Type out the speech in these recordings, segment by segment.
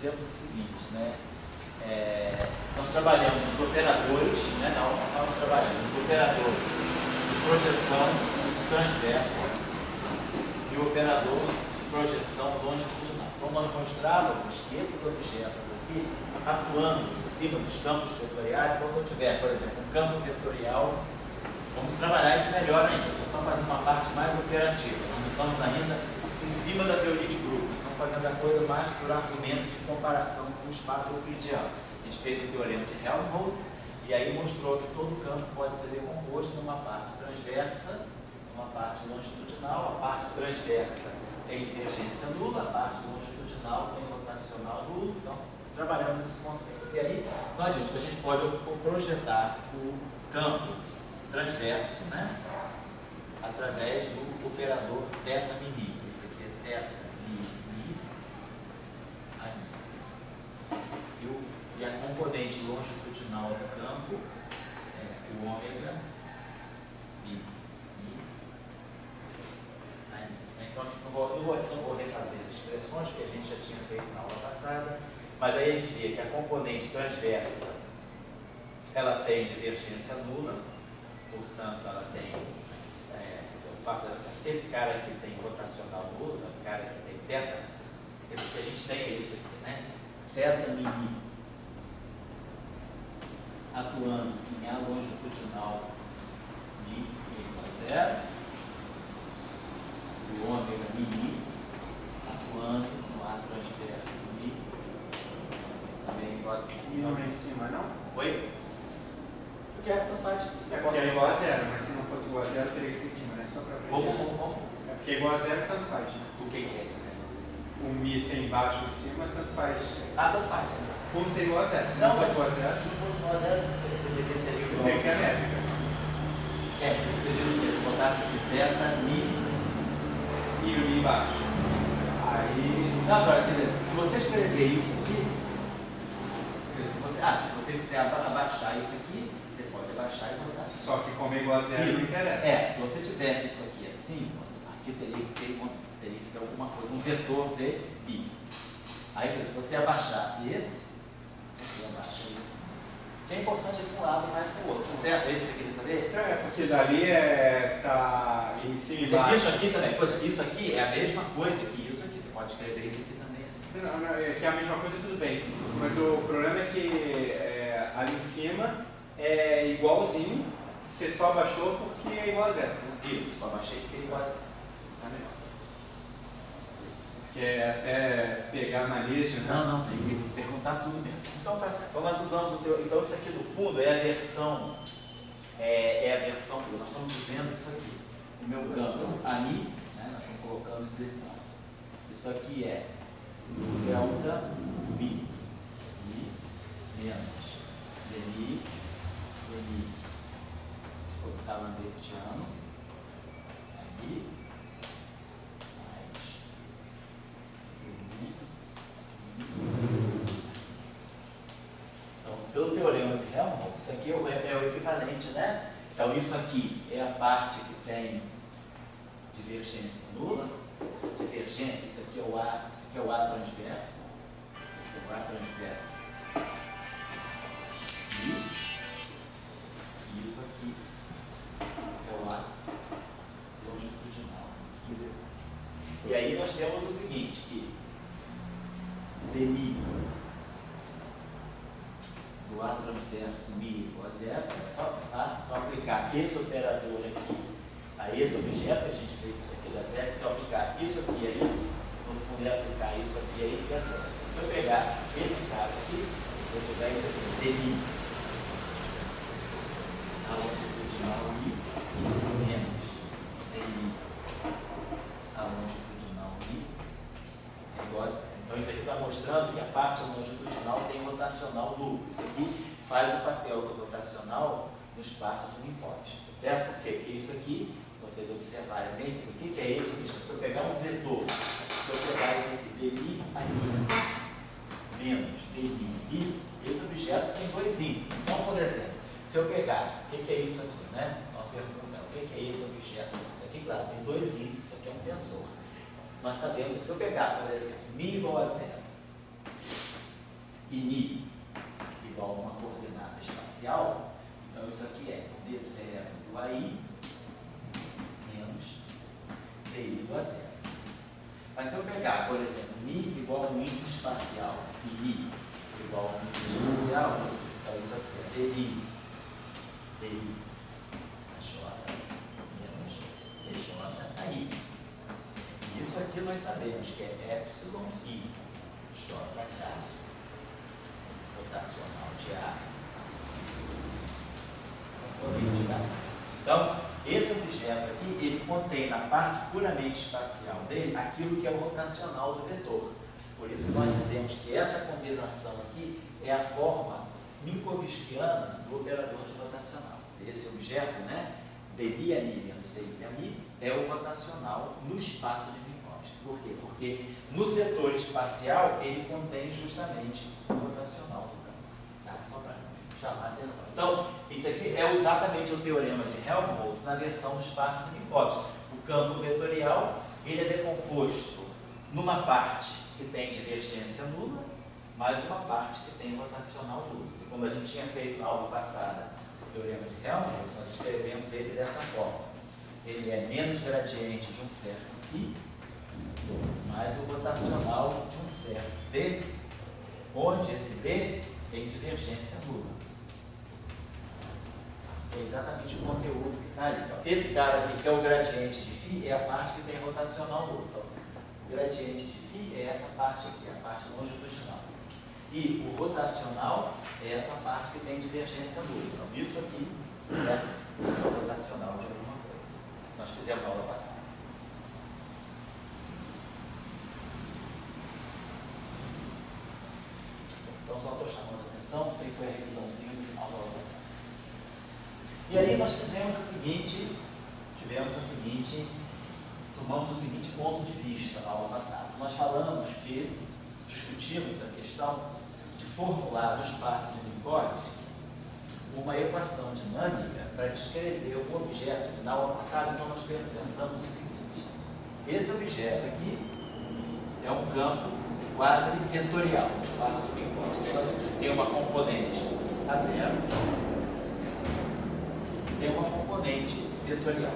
temos o seguinte, né? Nós trabalhamos os operadores, né? Na aula passada nós trabalhamos os operadores de projeção transversa e o operador de projeção longitudinal. Então nós mostrávamos que esses objetos aqui, atuando em cima dos campos vetoriais, então se eu tiver, por exemplo, um campo vetorial, vamos trabalhar isso melhor ainda. Nós estamos fazendo uma parte mais operativa, nós não estamos ainda em cima da teoria de grupo, nós estamos fazendo a coisa mais por argumento de comparação com o espaço euclidiano. A gente fez o teorema de Helmholtz e aí mostrou que todo campo pode ser decomposto numa parte transversa, numa parte longitudinal. A parte transversa tem divergência nula, a parte longitudinal tem rotacional nulo. Então, trabalhamos esses conceitos. E aí, nós vimos que a gente pode projetar o campo transverso, né, através do operador θ mini. Isso aqui é θ mini, e a componente longitudinal do campo é o ômega mi. Então, eu não vou refazer as expressões que a gente já tinha feito na aula passada, mas aí a gente vê que a componente transversa ela tem divergência nula, portanto ela tem o fato esse cara aqui tem rotacional nulo, esse cara aqui tem θ, o que a gente tem é isso aqui, né? θ mini atuando em A longitudinal mi igual a zero, e o ômega mini atuando no A transverso mi também igual a zero. E não é em cima, não? Oi? Porque não faz. É porque é igual a zero, mas se não fosse igual a zero, teria que ser em cima, né? Só para aprender. Como? É porque é igual a zero, tanto faz, né? O que é? O mi ser embaixo ou em cima, tanto faz. Ah, tanto faz. Como ser igual a zero. Se não fosse igual a zero, se não fosse igual a zero, você deveria ser igual a tem que é métrica. Você viu que se botasse esse θ, mi E o mi embaixo. Aí. Não, agora, quer dizer, se você escrever isso aqui, se você quiser abaixar isso aqui, você pode abaixar e botar assim. Só que como é igual a zero, não interessa. Se você tivesse isso aqui assim, aqui teria que ser alguma coisa, um vetor de bi. Aí, se você abaixasse esse, você abaixa esse. O que é importante é que um lado vai para o outro, certo? É isso que você queria saber? É, porque dali tá em cima e embaixo. Isso aqui também, isso aqui é a mesma coisa que isso aqui, você pode escrever isso aqui também assim. Não, é que é a mesma coisa, tudo bem. Mas o problema é que ali em cima é igualzinho, você só abaixou porque é igual a zero. Isso, só baixei porque é igual a zero. Tá melhor. Que é até pegar na lista, né? Não, tem que perguntar tudo mesmo. Então tá certo. Então nós usamos o teu. Então isso aqui no fundo é a versão. É a versão que nós estamos dizendo isso aqui. O meu campo ani, né? Nós estamos colocando isso desse lado. Isso aqui é delta mi. Mi menos dmi sobre talanvertiano. Aí. Então, pelo teorema de Helmholtz, isso aqui é o equivalente, né? Então, isso aqui é a parte que tem divergência nula. Divergência, isso aqui é o A, isso aqui é o A transverso. Isso aqui é o A transverso. E isso aqui é o A longitudinal. E aí nós temos o seguinte, que dmi do A transverso mi igual a zero, é só fácil, só aplicar esse operador aqui a esse objeto, a gente fez isso aqui dá zero, se eu aplicar isso aqui a isso, no fundo é aplicar isso aqui a isso dá zero. Se eu pegar esse cara aqui, eu vou pegar isso aqui, dmi a longitudinal mi menos dmi a longitudinal mi é igual a zero. Então isso aqui está mostrando que a parte longitudinal tem rotacional nulo. Isso aqui faz o papel do rotacional no espaço de Minkowski, certo? Por quê? Porque isso aqui, se vocês observarem bem, isso aqui que é isso, se eu pegar um vetor, se eu pegar isso aqui, dmi a mi menos dmi mi, esse objeto tem dois índices. Então, por exemplo, se eu pegar, o que é isso aqui, né? Uma pergunta, o que é esse objeto? Isso aqui, claro, tem dois índices, isso aqui é um tensor. Nós sabemos que se eu pegar, por exemplo, mi igual a zero, e mi igual a uma coordenada espacial, então isso aqui é d0 do AI menos di do A0. Mas se eu pegar, por exemplo, mi igual a um índice espacial e i igual a um índice espacial, então isso aqui é di j menos dj AI. Isso aqui nós sabemos que é epsilon i jk rotacional de A componente da. Então, esse objeto aqui, ele contém na parte puramente espacial dele aquilo que é o rotacional do vetor. Por isso que nós dizemos que essa combinação aqui é a forma minkowskiana do operador de rotacional. Esse objeto, né, dB a mi menos dB a mi, é o rotacional no espaço de Minkowski. Por quê? Porque no setor espacial ele contém justamente o rotacional do campo. Tá? Só para chamar a atenção. Então, isso aqui é exatamente o teorema de Helmholtz na versão do espaço de Minkowski. O campo vetorial ele é decomposto numa parte que tem divergência nula, mais uma parte que tem rotacional nulo. E como a gente tinha feito na aula passada, o teorema de Helmholtz, nós escrevemos ele dessa forma. Ele é menos gradiente de um certo φ, mais o rotacional de um certo d, onde esse d tem divergência nula. É exatamente o conteúdo que está ali. Então, esse cara aqui, que é o gradiente de φ, é a parte que tem rotacional nulo. Então, o gradiente de φ é essa parte aqui, a parte longitudinal. E o rotacional é essa parte que tem divergência nula. Então, isso aqui é o rotacional de alguma coisa. Nós fizemos na aula passada. Então, só estou chamando a atenção, porque foi a revisãozinha do final da aula passada. E aí nós tomamos o seguinte ponto de vista na aula passada. Nós discutimos a questão de formular no espaço de Minkowski uma equação dinâmica para descrever o objeto. Na aula passada, então, nós pensamos o seguinte: esse objeto aqui é um campo quadrivetorial no espaço de Minkowski. Então, tem uma componente A0 e tem uma componente vetorial.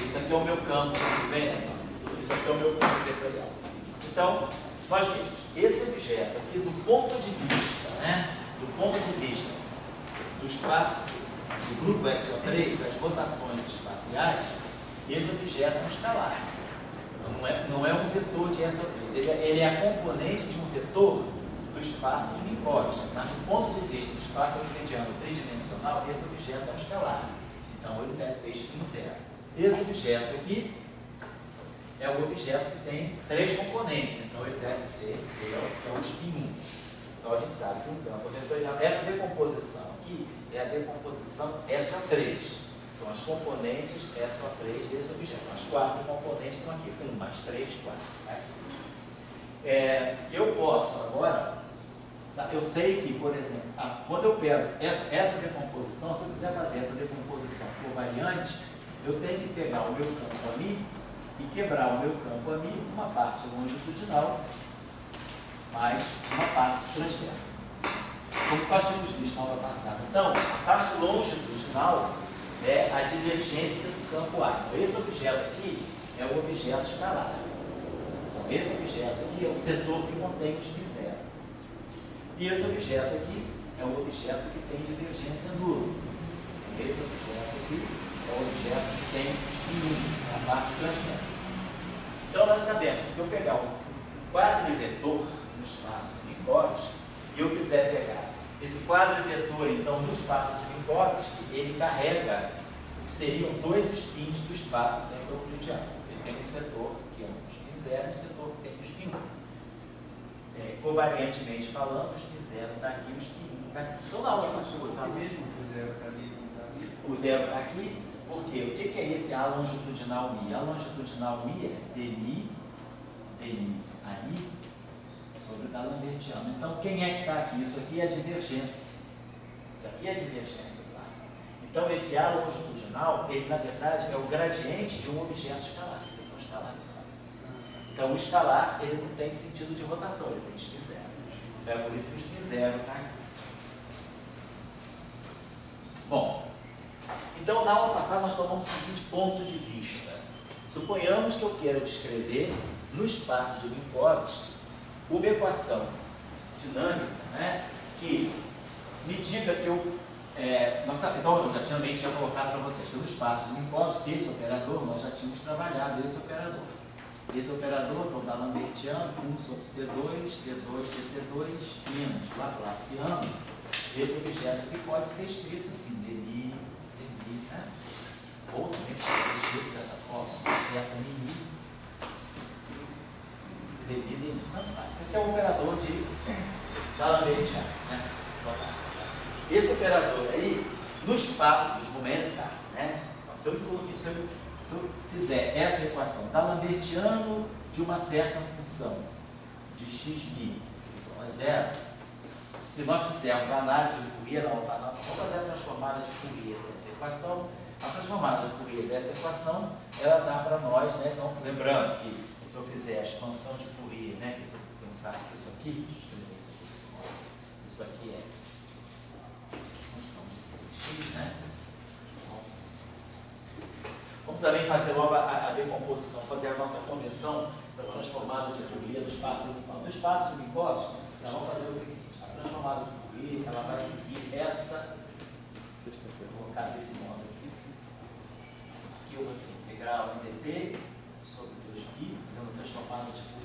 Isso aqui é o meu campo, isso aqui é o meu campo vetorial. Então, nós vimos esse objeto aqui do ponto de vista do espaço do grupo SO3, das rotações espaciais, esse objeto é um escalar. Não é um vetor de SO3, ele é a componente de um vetor do espaço de Minkowski. Mas do ponto de vista do espaço euclidiano tridimensional, esse objeto é um escalar. Então, ele deve ter spin zero. Esse objeto aqui é o objeto que tem 3 componentes, então ele deve ser o spin 1. Então a gente sabe que o campo vetorial, essa decomposição aqui é a decomposição SO3. São as componentes SO3 desse objeto. As 4 componentes são aqui, 1 mais 3, 4. Eu posso agora, eu sei que, por exemplo, quando eu pego essa decomposição, se eu quiser fazer essa decomposição covariante, eu tenho que pegar o meu campo ali e quebrar o meu campo ali, uma parte longitudinal mais uma parte transversa. Como nós tínhamos visto na aula passada. Então, a parte longitudinal é a divergência do campo A. Então, esse objeto aqui é o objeto escalar. Então, esse objeto aqui é o setor que contém o spin zero. E esse objeto aqui é o objeto que tem divergência nula. Esse objeto aqui é o objeto que tem o spin 1, a parte transversa. Então, nós sabemos que se eu pegar um quadrivetor no espaço de Minkowski e eu quiser pegar esse quadrivetor, então, no espaço de Minkowski, ele carrega o que seriam 2 spins do espaço-tempo euclidiano. Ele tem um setor que é um spin zero e um setor que tem um spin 1. Covariantemente falando, o spin zero está aqui, o spin 1 está aqui. Então, na aula passada, o zero está aqui. Por quê? O que é esse A longitudinal mi? A longitudinal mi é dmi a mi sobre o lambertiano. Então, quem é que está aqui? Isso aqui é a divergência. Isso aqui é a divergência, claro. Então, esse A longitudinal, ele, na verdade, é o gradiente de um objeto escalar. Isso aqui é um escalar. Então, o escalar, ele não tem sentido de rotação, ele tem spin zero. Então é por isso que o spin zero está aqui. Bom, então na aula passada nós tomamos o seguinte ponto de vista. Suponhamos que eu queira descrever no espaço de Minkowski uma equação dinâmica, né, que me diga que eu... então eu já tinha colocado para vocês que no espaço de Minkowski, esse operador, nós já tínhamos trabalhado esse operador. Esse operador, que é o D'Alembertiano, 1 sobre C2, D2, DT2, menos Laplaciano, esse objeto que pode ser escrito assim, demi, né? Ou também pode ser escrito dessa forma, objeto mimi, demi, não faz. Esse aqui é o operador de D'Alembertiano, né? Esse operador aí, no espaço dos momentos, né? Então, se eu fizer essa equação D'Alembertiano de uma certa função de x igual a zero, se nós fizermos a análise de Fourier, vamos fazer a transformada de Fourier dessa equação. A transformada de Fourier dessa equação, ela dá para nós, né? Então, lembrando que se eu fizer a expansão de Fourier, né? Que eu pensar que isso aqui, isso aqui é expansão de Fourier x, né? Vamos também fazer logo a decomposição, fazer a nossa convenção da transformada de Fourier no espaço de Minkowski. No espaço de Minkowski, nós vamos fazer o seguinte: a transformada de Fourier, ela vai seguir essa, vou colocar desse modo aqui, aqui eu vou ter integral em dt sobre 2π, fazendo transformada de Fourier.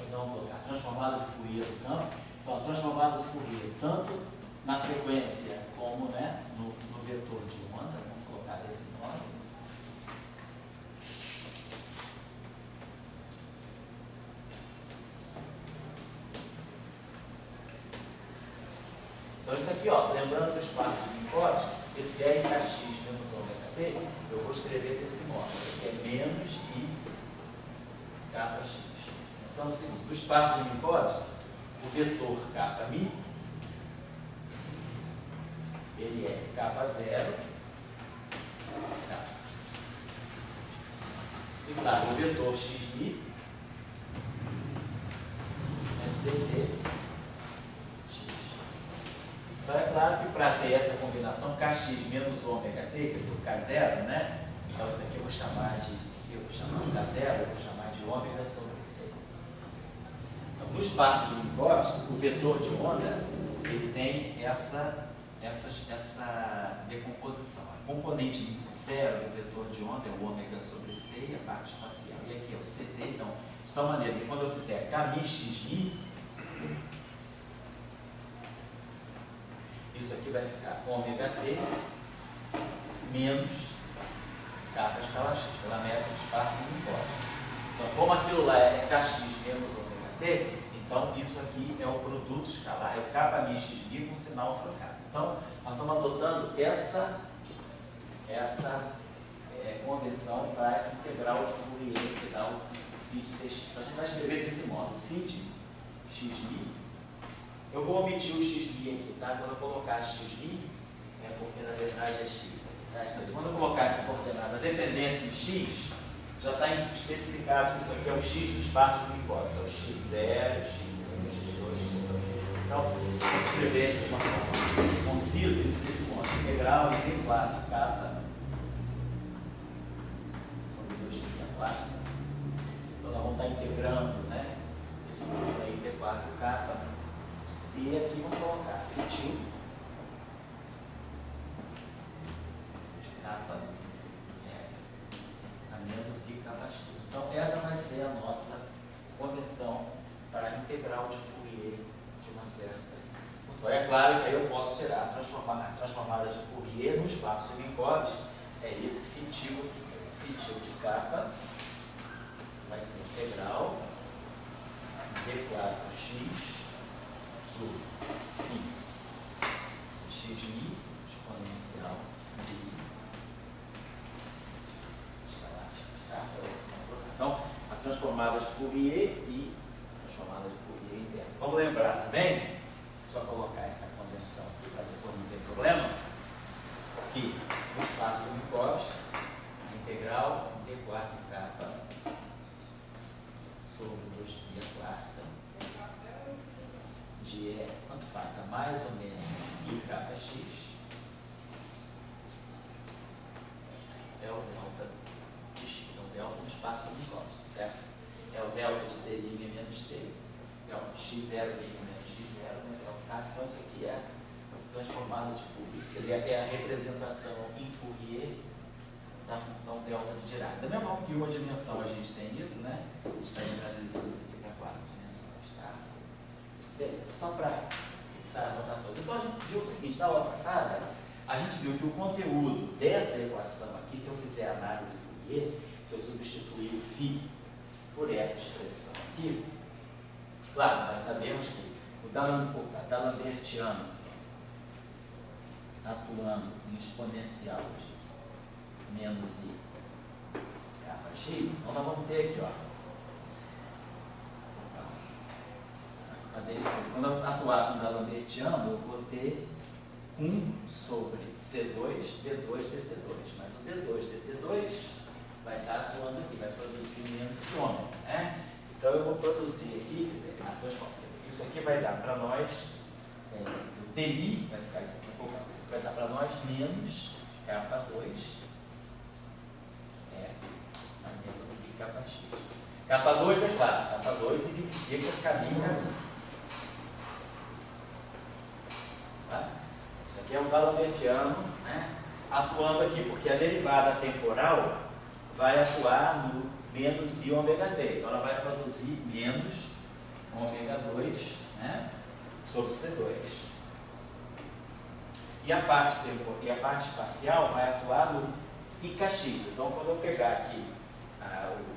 Então, vou colocar a transformada de Fourier no campo. Então, a transformada de Fourier, tanto na frequência como, né, no vetor de onda, vamos colocar desse modo. Então, isso aqui, ó, lembrando do espaço de Minkowski, esse RKX menos ômega t, eu vou escrever desse modo, que é menos I kx. Pensando o seguinte: no espaço de Minkowski, o vetor kmi, ele é k0, e claro, o vetor xi é ct x. Então é claro que para ter essa combinação kx menos ômega t, quer dizer, o k0, né? Então isso aqui eu vou chamar de k0, eu vou chamar de ômega sobre c. Então, no espaço de Minkowski, o vetor de onda, ele tem essa decomposição. A componente zero do vetor de onda é o ômega sobre c e a parte espacial. E aqui é o ct. Então, de tal maneira que quando eu fizer kmi, isso aqui vai ficar ômega t menos k escala x, pela métrica do espaço do Minkowski. Então, como aquilo lá é kx menos ômega t, então isso aqui é o produto escalar, é o kmi com sinal trocado. Então, nós estamos adotando essa convenção para integral de Fourier, que dá o φ de dx. Então, a gente vai escrever desse modo: φ de xi. Eu vou omitir o xi aqui, tá? Quando eu colocar xi, é porque na verdade é x. Tá? Quando eu colocar essa coordenada dependência em x, já está especificado que isso aqui é o x do espaço do Minkowski. É o x0, x1, x2, x3, x4. Então, vou escrever de uma forma concisa isso desse modo: integral em d4 k sobre 2π4. Então, nós vamos estar integrando, né? Isso aí, d4k. E aqui vamos colocar φ k a menos I kx. Então, essa vai ser a nossa convenção para a integral de Fourier de uma certa função. É claro que aí eu posso tirar a transformada de Fourier no espaço de Minkowski. É esse φ de k, vai ser integral d4x do φ xi exponencial de escalar x. Então, a transformada de Fourier e a transformada lembrar também, só colocar essa convenção aqui para depois não ter problema, que no espaço do Minkowski, a integral d4 capa sobre 2π a quarta de E, quanto faz? A mais ou menos I capa x é o delta de x, é o delta no espaço do Minkowski, certo? É o delta de t' menos t, é o x0' menos x0, né? É o k, então isso aqui é transformado de Fourier, quer dizer, é a representação em Fourier da função delta de Dirac. Da mesma forma que uma dimensão a gente tem isso, né? A gente está generalizando isso aqui para 4 dimensões, tá? Bem, só para fixar as notações. Então a gente viu o seguinte, na aula passada, a gente viu que o conteúdo dessa equação aqui, se eu fizer análise de Fourier, se eu substituir o φ por essa expressão aqui, claro, nós sabemos que o D'Alembertiano atuando em exponencial de menos I capa x, então nós vamos ter aqui, ó. Quando eu atuar com o D'Alembertiano, eu vou ter 1 sobre C2, D2, DT2. Mas o D2, DT2 vai estar atuando aqui, vai produzir menos ômega, né? Então eu vou produzir aqui, quer dizer, isso aqui vai dar para nós, o DI vai ficar isso aqui um pouco, isso vai dar para nós menos capa 2, a menos I capa x. Capa 2 é claro, capa 2 significa caminho. Tá? Isso aqui é um D'Alembertiano, né? Atuando aqui, porque a derivada temporal vai atuar no menos I ômega t. Então ela vai produzir menos ômega 2, né, sobre C2. E a parte espacial vai atuar no IKx. Então quando eu pegar aqui,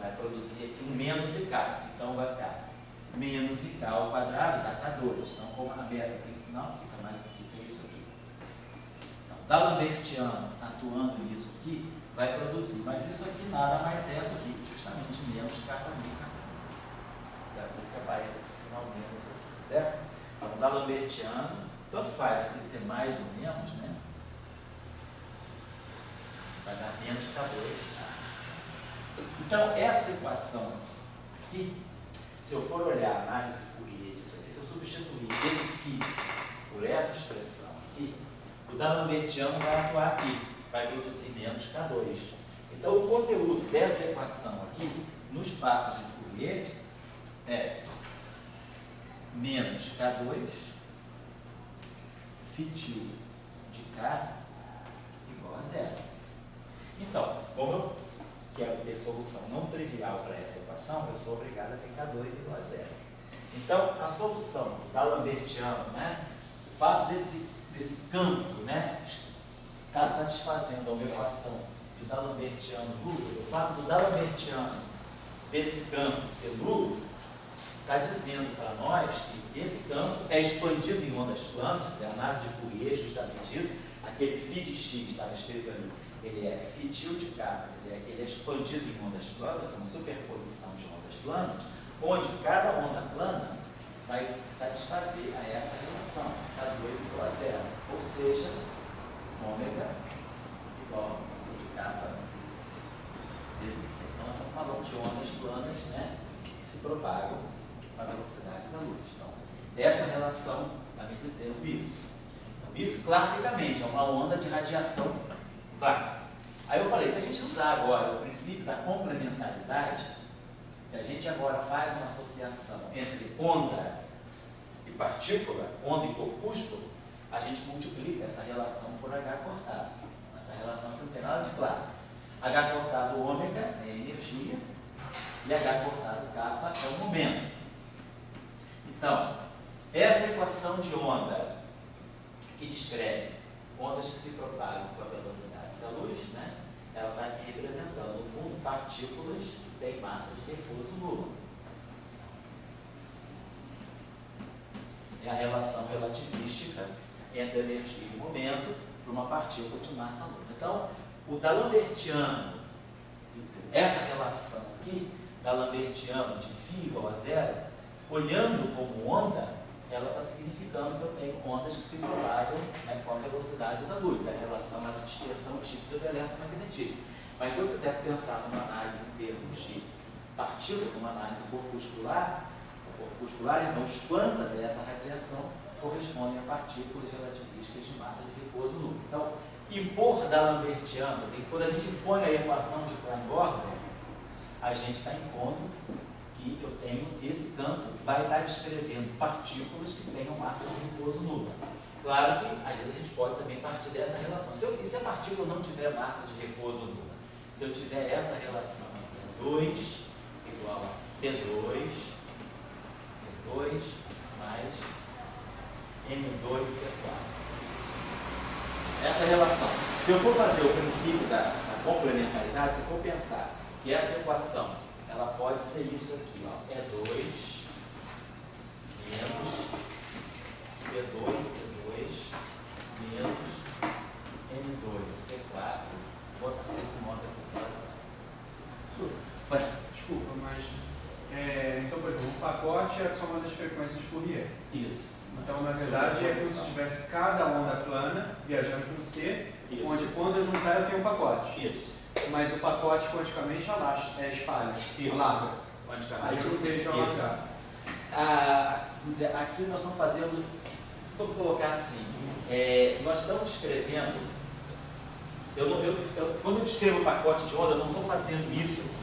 vai produzir aqui um menos IK. Então vai ficar menos IK ao quadrado dá K2. Então como a beta tem sinal, fica isso aqui. Então, D'Alembertiano atuando nisso aqui, vai produzir, mas isso aqui nada mais é do que justamente menos capa mica. Por isso que aparece esse sinal menos aqui, certo? Então, D'Alembertiano, tanto faz aqui ser mais ou menos, né? Vai dar menos K2. Tá? Então, essa equação aqui, se eu for olhar a análise de Fourier disso aqui, se eu substituir esse φ por essa expressão aqui, o D'Alembertiano vai atuar aqui, vai produzir menos K2. Então, o conteúdo dessa equação aqui, no espaço de Fourier, é menos K2 φ tilde de K igual a zero. Então, como eu quero ter solução não trivial para essa equação, eu sou obrigado a ter K2 igual a zero. Então, a solução do D'Alembertiano, né, o fato desse campo, né, está satisfazendo a uma equação de D'Alembertiano nulo, o fato do D'Alembertiano desse campo ser nulo, está dizendo para nós que esse campo é expandido em ondas planas, a análise de Fourier é justamente isso, aquele φ de x estava escrito ali, ele é φ tilde k, quer dizer, ele é expandido em ondas planas, uma superposição de ondas planas, onde cada onda plana vai satisfazer a essa relação, K2 igual a zero, ou seja, ômega igual a de capa vezes c. Então, nós estamos falando de ondas planas, né, que se propagam com a velocidade da luz. Então, essa relação está me dizendo isso. Então, isso, classicamente, é uma onda de radiação clássica. Aí eu falei, se a gente usar agora o princípio da complementaridade, se a gente agora faz uma associação entre onda e partícula, onda e corpúsculo, a gente multiplica essa relação por H cortado. Essa relação aqui não tem nada de clássico. H cortado ômega é a energia e H cortado kappa é o momento. Então, essa equação de onda que descreve ondas que se propagam com a velocidade da luz, né, ela está aqui representando, no fundo, partículas que têm massa de repouso nula. É a relação relativística entre energia e momento para uma partícula de massa nula. Então, o D'Alembertiano, essa relação aqui, D'Alembertiano de φ igual a zero, olhando como onda, ela está significando que eu tenho ondas que se propagam, né, com a velocidade da luz, a relação à dispersão típica do eletromagnetismo. Mas se eu quiser pensar numa análise em termos de partícula, uma análise corpuscular, então os quanta dessa radiação correspondem a partículas relativísticas de massa de repouso nulo. Então, impor da Lambertiana, quando a gente impõe a equação de Klein-Gordon, a gente está impondo que eu tenho esse campo, vai estar descrevendo partículas que tenham massa de repouso nula. Claro que às vezes a gente pode também partir dessa relação. E se a partícula não tiver massa de repouso nula? Se eu tiver essa relação, E2 igual a C2 mais M2C4. Essa relação. Se eu for fazer o princípio da complementaridade, se eu for pensar que essa equação, ela pode ser isso aqui, ó, E2 menos B2C2 menos M2C4, vou botar esse modo aqui para fazer. Desculpa, mas então, por exemplo, um pacote é a soma das frequências Fourier. Isso. Então, na verdade, é como se tivesse cada onda plana viajando com C, isso. Onde quando eu juntar eu tenho um pacote. Isso. Mas o pacote quanticamente espalha, alarga. Aí eu seja alargado. Aqui nós estamos fazendo, vou colocar assim, nós estamos escrevendo, quando eu descrevo o pacote de onda, eu não estou fazendo isso.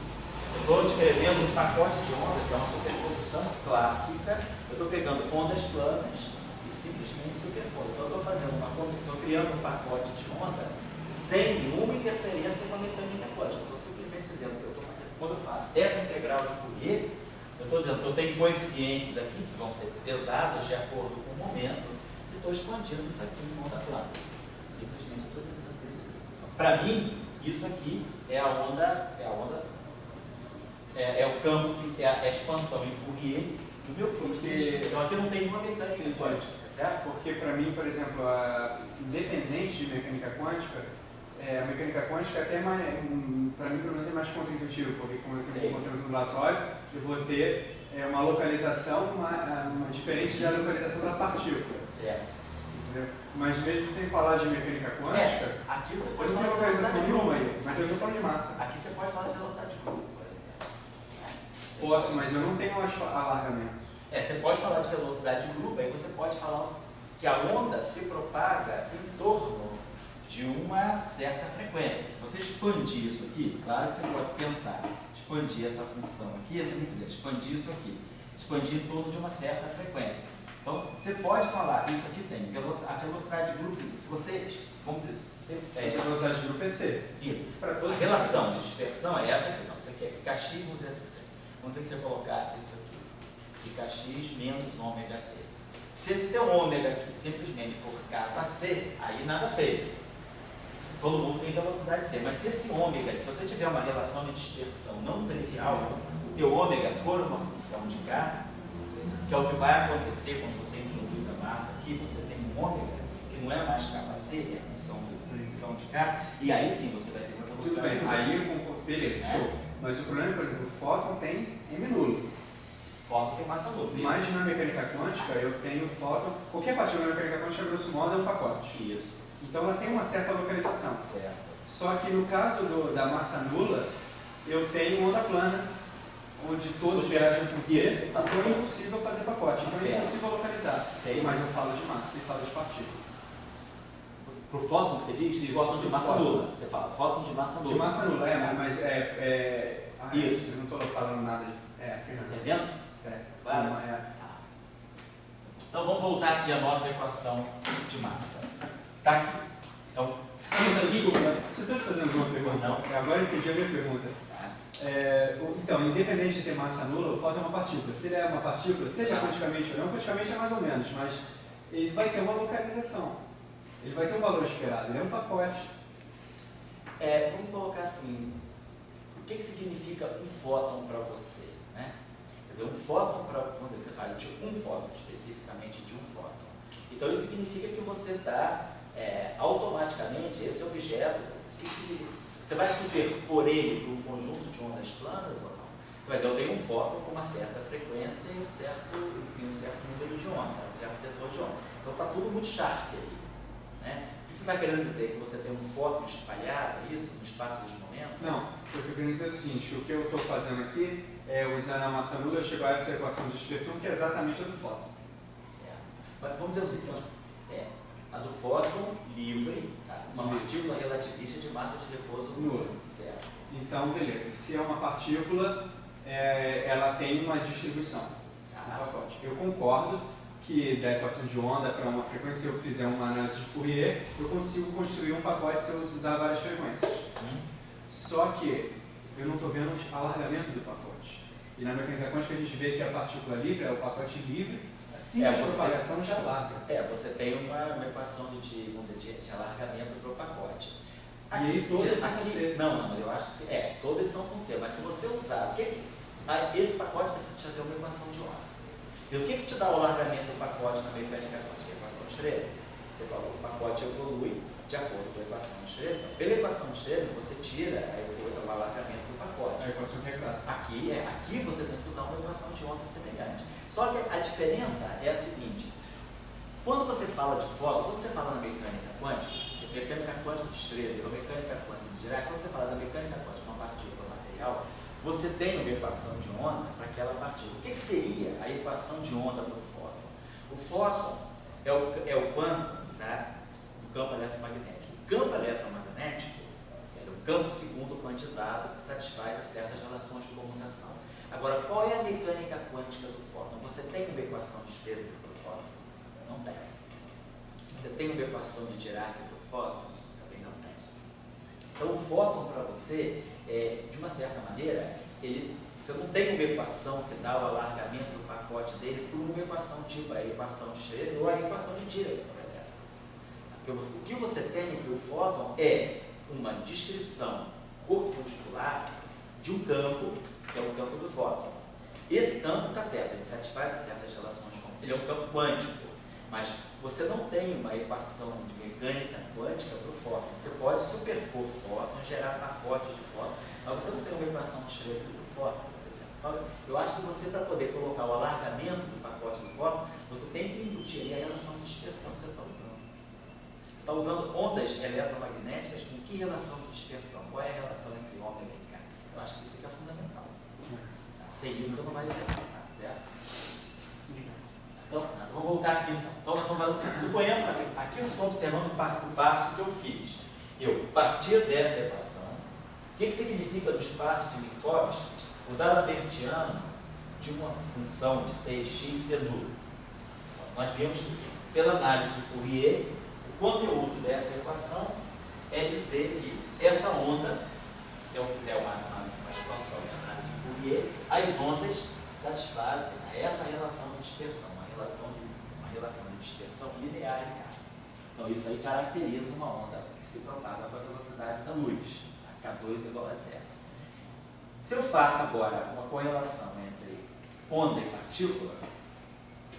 Eu estou descrevendo um pacote de onda, que é uma superposição clássica. Eu estou pegando ondas planas e simplesmente superpondo. Então eu estou criando um pacote de onda sem nenhuma interferência com a mecânica quântica. Eu estou simplesmente dizendo que quando eu faço essa integral de Fourier, eu estou dizendo que eu tenho coeficientes aqui que vão ser pesados de acordo com o momento e estou expandindo isso aqui em onda plana. Simplesmente estou dizendo isso. Para mim, isso aqui é o campo, é a expansão em Fourier do meu fluxo. Então aqui não tem nenhuma mecânica quântica, certo? Porque para mim, por exemplo, independente de mecânica quântica, a mecânica quântica é até mais, para mim pelo menos é mais contra-intuitivo, porque como eu tenho um conteúdo ondulatório, eu vou ter uma localização diferente da localização da partícula. Certo. Entendeu? Mas mesmo sem falar de mecânica quântica, aqui você eu pode não falar tenho de localização velocidade nenhuma grupo. aí, mas eu estou falando de massa. Aqui você pode falar de velocidade de grupo, por exemplo. Posso, mas eu não tenho alargamento. Você pode falar de velocidade de grupo, aí você pode falar que a onda se propaga em torno de uma certa frequência. Se você expandir isso aqui, claro que você pode pensar, expandir essa função aqui, expandir isso aqui, expandir em torno de uma certa frequência. Então, você pode falar, isso aqui tem a velocidade de grupo, se você, vamos dizer, A velocidade de grupo é C. a relação de dispersão é essa aqui, não, isso aqui é kx, vamos dizer que você colocasse isso aqui, de kx menos ômega t. Se esse teu ômega aqui simplesmente for k para c, aí nada feio. Todo mundo tem velocidade C, mas se esse ômega, se você tiver uma relação de dispersão não trivial, o teu ômega for uma função de K, que é o que vai acontecer quando você introduz a massa aqui, você tem um ômega, que não é mais K para C, é função de K, e aí sim você vai ter uma Tudo velocidade. bem, aí eu concordo, beleza, show. Mas o problema, por exemplo, o fóton tem M nulo. Fóton tem massa nula. Mas na mecânica quântica eu tenho fóton, qualquer partícula na mecânica quântica, grosso modo, é um pacote. Isso. Então ela tem uma certa localização. Certo. Só que no caso da massa nula, eu tenho onda plana, onde todos viajam com C, então é impossível fazer pacote, então é impossível localizar. Mas eu falo de massa e falo de partícula. Pro fóton que você diz? Fóton de massa nula. Você fala fóton de massa nula. De massa nula, mas isso. Eu não estou falando nada de... Entendendo? Claro. Então vamos voltar aqui à nossa equação de massa. Tá aqui. Então, isso aqui. Se você fazer uma pergunta, não. Agora eu entendi a minha pergunta. Então, independente de ter massa nula, o fóton é uma partícula. Se ele é uma partícula, seja quanticamente ou não, quanticamente é mais ou menos, mas ele vai ter uma localização. Ele vai ter um valor esperado, ele é um pacote. Vamos colocar assim, o que significa um fóton para você? Né? Quer dizer, um fóton, vamos dizer que você fala de um fóton, especificamente de um fóton. Então isso significa que você dá automaticamente esse objeto, você vai superpor ele para um conjunto de ondas planas ou não? Você vai dizer, eu tenho um fóton com uma certa frequência e um certo número de onda, um certo vetor de onda. Então está tudo muito sharp aí. Né? O que você está querendo dizer? Que você tem um fóton espalhado, é isso? No espaço de momento? Não, eu estou querendo dizer o seguinte, o que eu estou fazendo aqui é usando a massa nula, eu chego a essa equação de dispersão que é exatamente a do fóton. Mas vamos dizer o seguinte, a do fóton livre, tá? Uma partícula relativista de massa de repouso nula. Certo. Então, beleza. Se é uma partícula, ela tem uma distribuição no pacote. Eu concordo que da equação de onda para uma frequência, se eu fizer uma análise de Fourier, eu consigo construir um pacote se eu usar várias frequências. Só que eu não estou vendo o alargamento do pacote. E na mecânica quântica a gente vê que a partícula livre é o pacote livre, assim a propagação já larga. Você tem uma equação de alargamento para o pacote. E aí todas são com C. Não, mas eu acho que todas são com C, mas se você usar, esse pacote vai te fazer uma equação de onda. E o que te dá o alargamento do pacote na mecânica quântica? A equação de Schrödinger. Você fala, o pacote evolui de acordo com a equação de Schrödinger. Pela equação de Schrödinger, você tira o alargamento do pacote. A equação que é clássica. Aqui você tem que usar uma equação de onda semelhante. Só que a diferença é a seguinte: quando você fala de fóton, quando você fala na mecânica quântica, mecânica quântica de Schrödinger ou mecânica quântica de Dirac, quando você fala da mecânica quântica de uma partícula material, você tem uma equação de onda para aquela partícula. O que seria a equação de onda para o fóton? O fóton é o quantum, tá, do campo eletromagnético. O campo eletromagnético é o campo segundo quantizado que satisfaz certas relações de comutação. Agora, qual é a mecânica quântica do fóton? Você tem uma equação de Schrödinger para o fóton? Não tem. Você tem uma equação de Dirac para o fóton? Também não tem. Então, o fóton para você, de uma certa maneira, você não tem uma equação que dá o alargamento do pacote dele por uma equação tipo a equação de Schrödinger ou a equação de Dirac, por exemplo. O que você tem é que o fóton é uma descrição corpuscular de um campo, que é o campo do fóton. Esse campo está certo, ele satisfaz certas relações, ele é um campo quântico, mas você não tem uma equação de mecânica quântica para o fóton. Você pode superpor fótons, gerar pacotes de fótons, mas você não tem uma equação de Schrödinger para o fóton, por exemplo. Então, eu acho que você, para poder colocar o alargamento do pacote do fóton, você tem que embutir aí a relação de dispersão que você está usando. Você está usando ondas eletromagnéticas com que relação de dispersão? Qual é a relação entre ômega e K? Eu acho que isso aqui é fundamental. Sem isso, você não vai entender, certo? Então, vou voltar aqui então. Então, nós vamos fazer o seguinte: suponhamos, aqui eu estou observando o passo que eu fiz. Eu partir dessa equação. O que significa no espaço de Minkowski o D'Alabertiano de uma função de Tx ser nulo? Nós vimos que, pela análise de Fourier, o conteúdo dessa equação é dizer que essa onda, se eu fizer uma expansão de análise de Fourier, as ondas satisfazem essa relação de dispersão, uma relação de dispersão linear em K. Então isso aí caracteriza uma onda que se propaga com a velocidade da luz, a K2 igual a zero. Se eu faço agora uma correlação entre onda e partícula,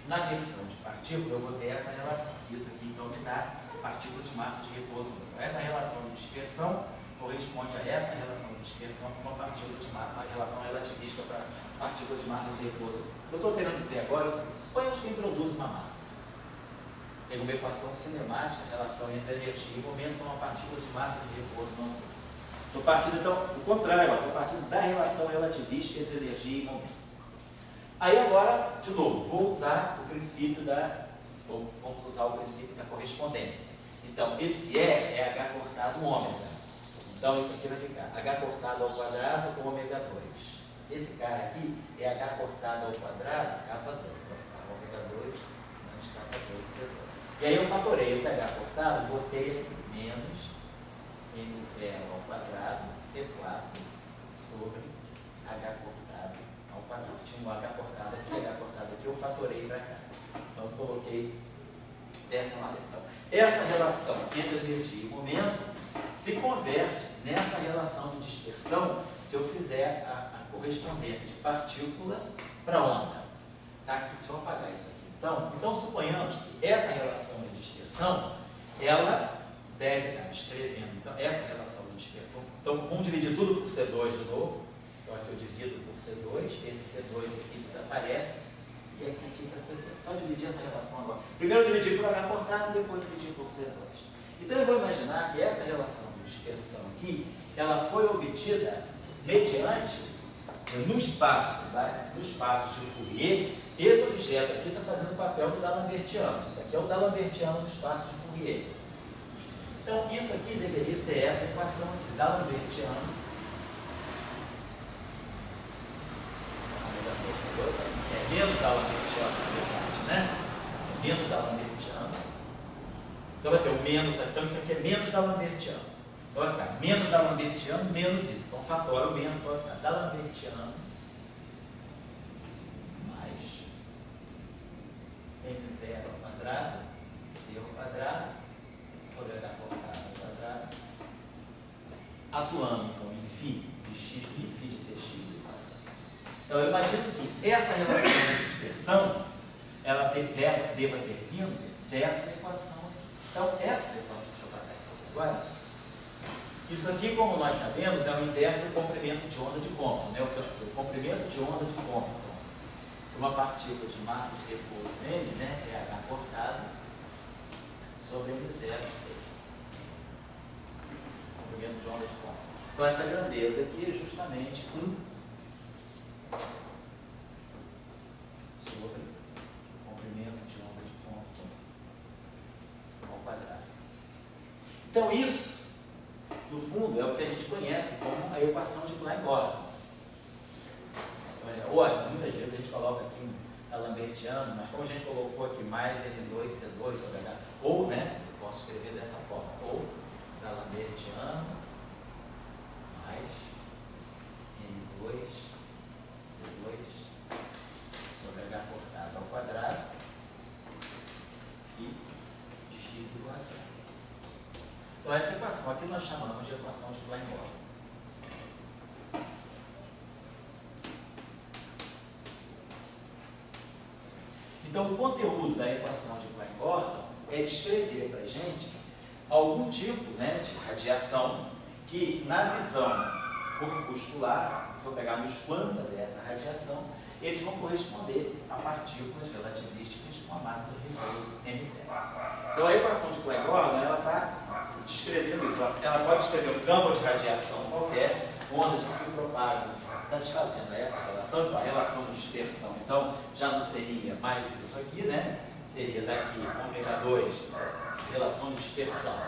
na versão de partícula eu vou ter essa relação. Isso aqui então me dá partícula de massa de repouso. Essa relação de dispersão corresponde a essa relação de dispersão com uma partícula de massa, uma relação relativista para partícula de massa de repouso. O que eu estou querendo dizer agora é o seguinte: suponhamos que introduz uma massa. Tem uma equação cinemática, a relação entre energia e momento com uma partícula de massa de repouso. Estou partindo, então, o contrário, estou partindo da relação relativista entre energia e momento. Aí agora, de novo, vou usar o princípio vamos usar o princípio da correspondência. Então, esse é H cortado ômega. Então, isso aqui vai ficar H cortado ao quadrado com ômega 2. Esse cara aqui é H cortado ao quadrado, K2. Então, ficar ômega 2 menos K2 C2. E aí eu fatorei esse H cortado, botei menos M0 ao quadrado, C4 sobre H cortado ao quadrado. Tinha um H cortado aqui, eu fatorei para cá. Então, eu coloquei dessa maneira. Então, essa relação entre energia e momento se converte nessa relação de dispersão se eu fizer a correspondência de partícula para onda. Tá? Deixa eu apagar isso aqui. Então, suponhamos que essa relação de dispersão, ela deve estar descrevendo, então, essa relação de dispersão. Então, vamos dividir tudo por C2 de novo. Então aqui eu divido por C2, esse C2 aqui desaparece e aqui fica C2. Só dividir essa relação agora. Primeiro eu dividi por H cortado, depois dividir por C2. Então eu vou imaginar que essa relação de dispersão aqui, ela foi obtida mediante, no espaço de Fourier, esse objeto aqui está fazendo o papel do D'Alembertiano. Isso aqui é o D'Alembertiano no espaço de Fourier. Então isso aqui deveria ser essa equação aqui, D'Alembertiano. É menos D'Alembertiano, na verdade, né? Menos D'Alembertiano. Então vai ter o menos, então isso aqui é menos D'Alembertiano. Então vai ficar menos D'Alembertiano, menos isso. Então fatora o menos, então vai ficar D'Alembertiano mais M0 ao quadrado, C ao quadrado, sobre H cortado ao quadrado, atuando então em φ de x, e φ de tx. Então eu imagino que essa relação de dispersão, ela deva ter vindo dessa equação aqui. Então essa equação, deixa eu tratar isso aqui agora. Isso aqui, como nós sabemos, é o inverso do comprimento de onda de Compton, né? O comprimento de onda de Compton, uma partícula de massa de repouso M, né? É H cortado sobre M0C. Comprimento de onda de Compton. Então essa grandeza aqui é justamente 1 sobre o comprimento de onda de Compton ao quadrado. Então isso, no fundo, é o que a gente conhece como a equação de Klein-Gordon. Olha, muitas vezes a gente coloca aqui um D'Alembertiano, mas como a gente colocou aqui mais N2C2 sobre H, ou, né, eu posso escrever dessa forma, ou D'Alembertiano mais N2C2 sobre H cortado ao quadrado e de x igual a 0. Então essa equação aqui nós chamamos de equação de Klein-Gordon. Então o conteúdo da equação de Klein-Gordon é descrever para a gente algum tipo, né, de radiação que na visão corpuscular, se eu pegar nos quanta dessa radiação, eles vão corresponder a partículas relativísticas com a massa de repouso M0. Então a equação de Klein-Gordon, ela está descrevendo isso. Ela pode descrever um campo de radiação qualquer, ondas que se propagam, satisfazendo essa relação, então a relação de dispersão. Então já não seria mais isso aqui, né? Seria daqui ômega 2, relação de dispersão,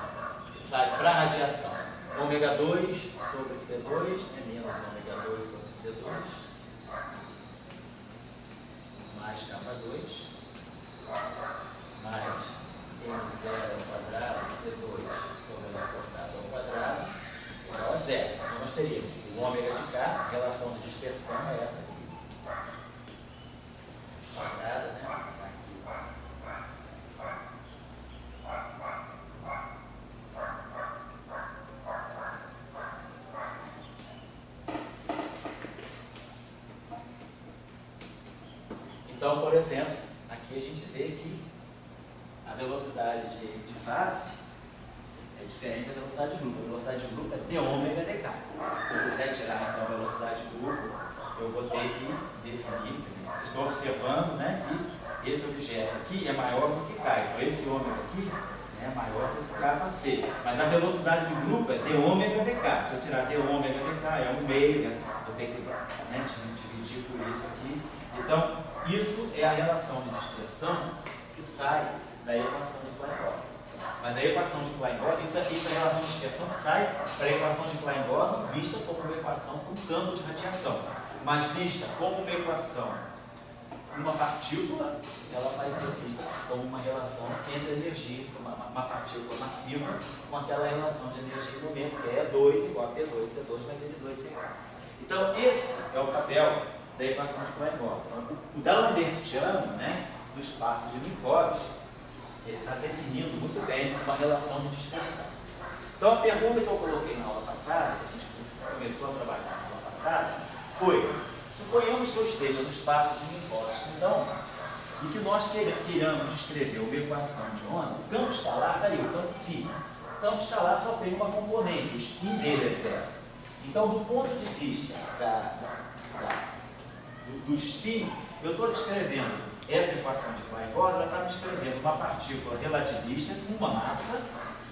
que sai para a radiação. Ômega 2 sobre C2 é menos ômega 2 sobre C2, mais K2, mais M0 ao quadrado, C2 sobre H cortado ao quadrado, igual a 0. Então nós teríamos o ômega de K, a relação de dispersão é essa aqui. Quadrada, né? Então, por exemplo, aqui a gente vê que a velocidade de fase é diferente da velocidade de grupo. A velocidade de grupo é d ômega dk. Se eu quiser tirar então a velocidade de grupo, eu vou ter que definir, quer dizer, estou observando, né, que esse objeto aqui é maior do que K. Então esse ômega aqui é maior do que K para C. Mas a velocidade de grupo é d ômega dk. Se eu tirar d ômega dk, é 1/2, eu tenho que, né, dividir por isso aqui. Então, isso é a relação de dispersão que sai da equação de Klein-Gordon. Mas a equação de Klein-Gordon, isso é a relação de dispersão que sai para a equação de Klein-Gordon vista como uma equação com campo de radiação. Mas vista como uma equação, uma partícula, ela vai ser vista como uma relação entre energia, uma partícula massiva, com aquela relação de energia e momento, que é 2 igual a P2C2 mais N2C4. Então, esse é o papel da equação de Klein-Gordon. O D'Alembertiano, né, do espaço de Minkowski, ele está definindo muito bem uma relação de dispersão. Então, a pergunta que eu coloquei na aula passada, que a gente começou a trabalhar na aula passada, foi: suponhamos que eu esteja no espaço de Minkowski, então, e que nós queiramos descrever uma equação de onda, o campo escalar está aí, o campo φ. O campo escalar só tem uma componente, o spin dele é 0. Então, do ponto de vista do spin, eu estou descrevendo essa equação de Klein-Gordon, ela está descrevendo uma partícula relativista com uma massa,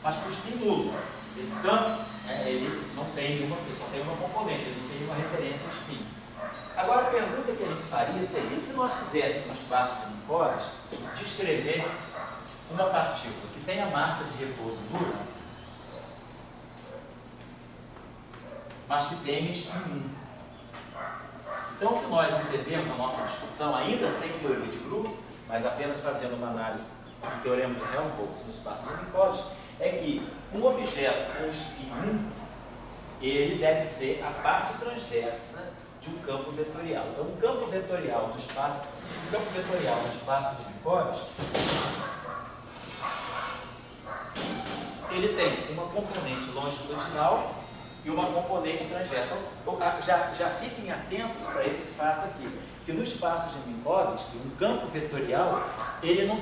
mas com spin nulo. Esse campo, ele não tem uma, ele só tem uma componente, ele não tem uma referência a spin. Agora, a pergunta que a gente faria seria, se nós quiséssemos no espaço de Minkowski descrever uma partícula que tenha massa de repouso nula, mas que tenha spin 1. Então, o que nós entendemos na nossa discussão, ainda sem teoria de grupo, mas apenas fazendo uma análise do teorema de Helmholtz no espaço de Minkowski, é que um objeto com spin 1, ele deve ser a parte transversa de um campo vetorial. Então, um campo vetorial no espaço de Minkowski, ele tem uma componente longitudinal e uma componente transversa. Então, já fiquem atentos para esse fato aqui, que no espaço de Minkowski, um campo vetorial, ele não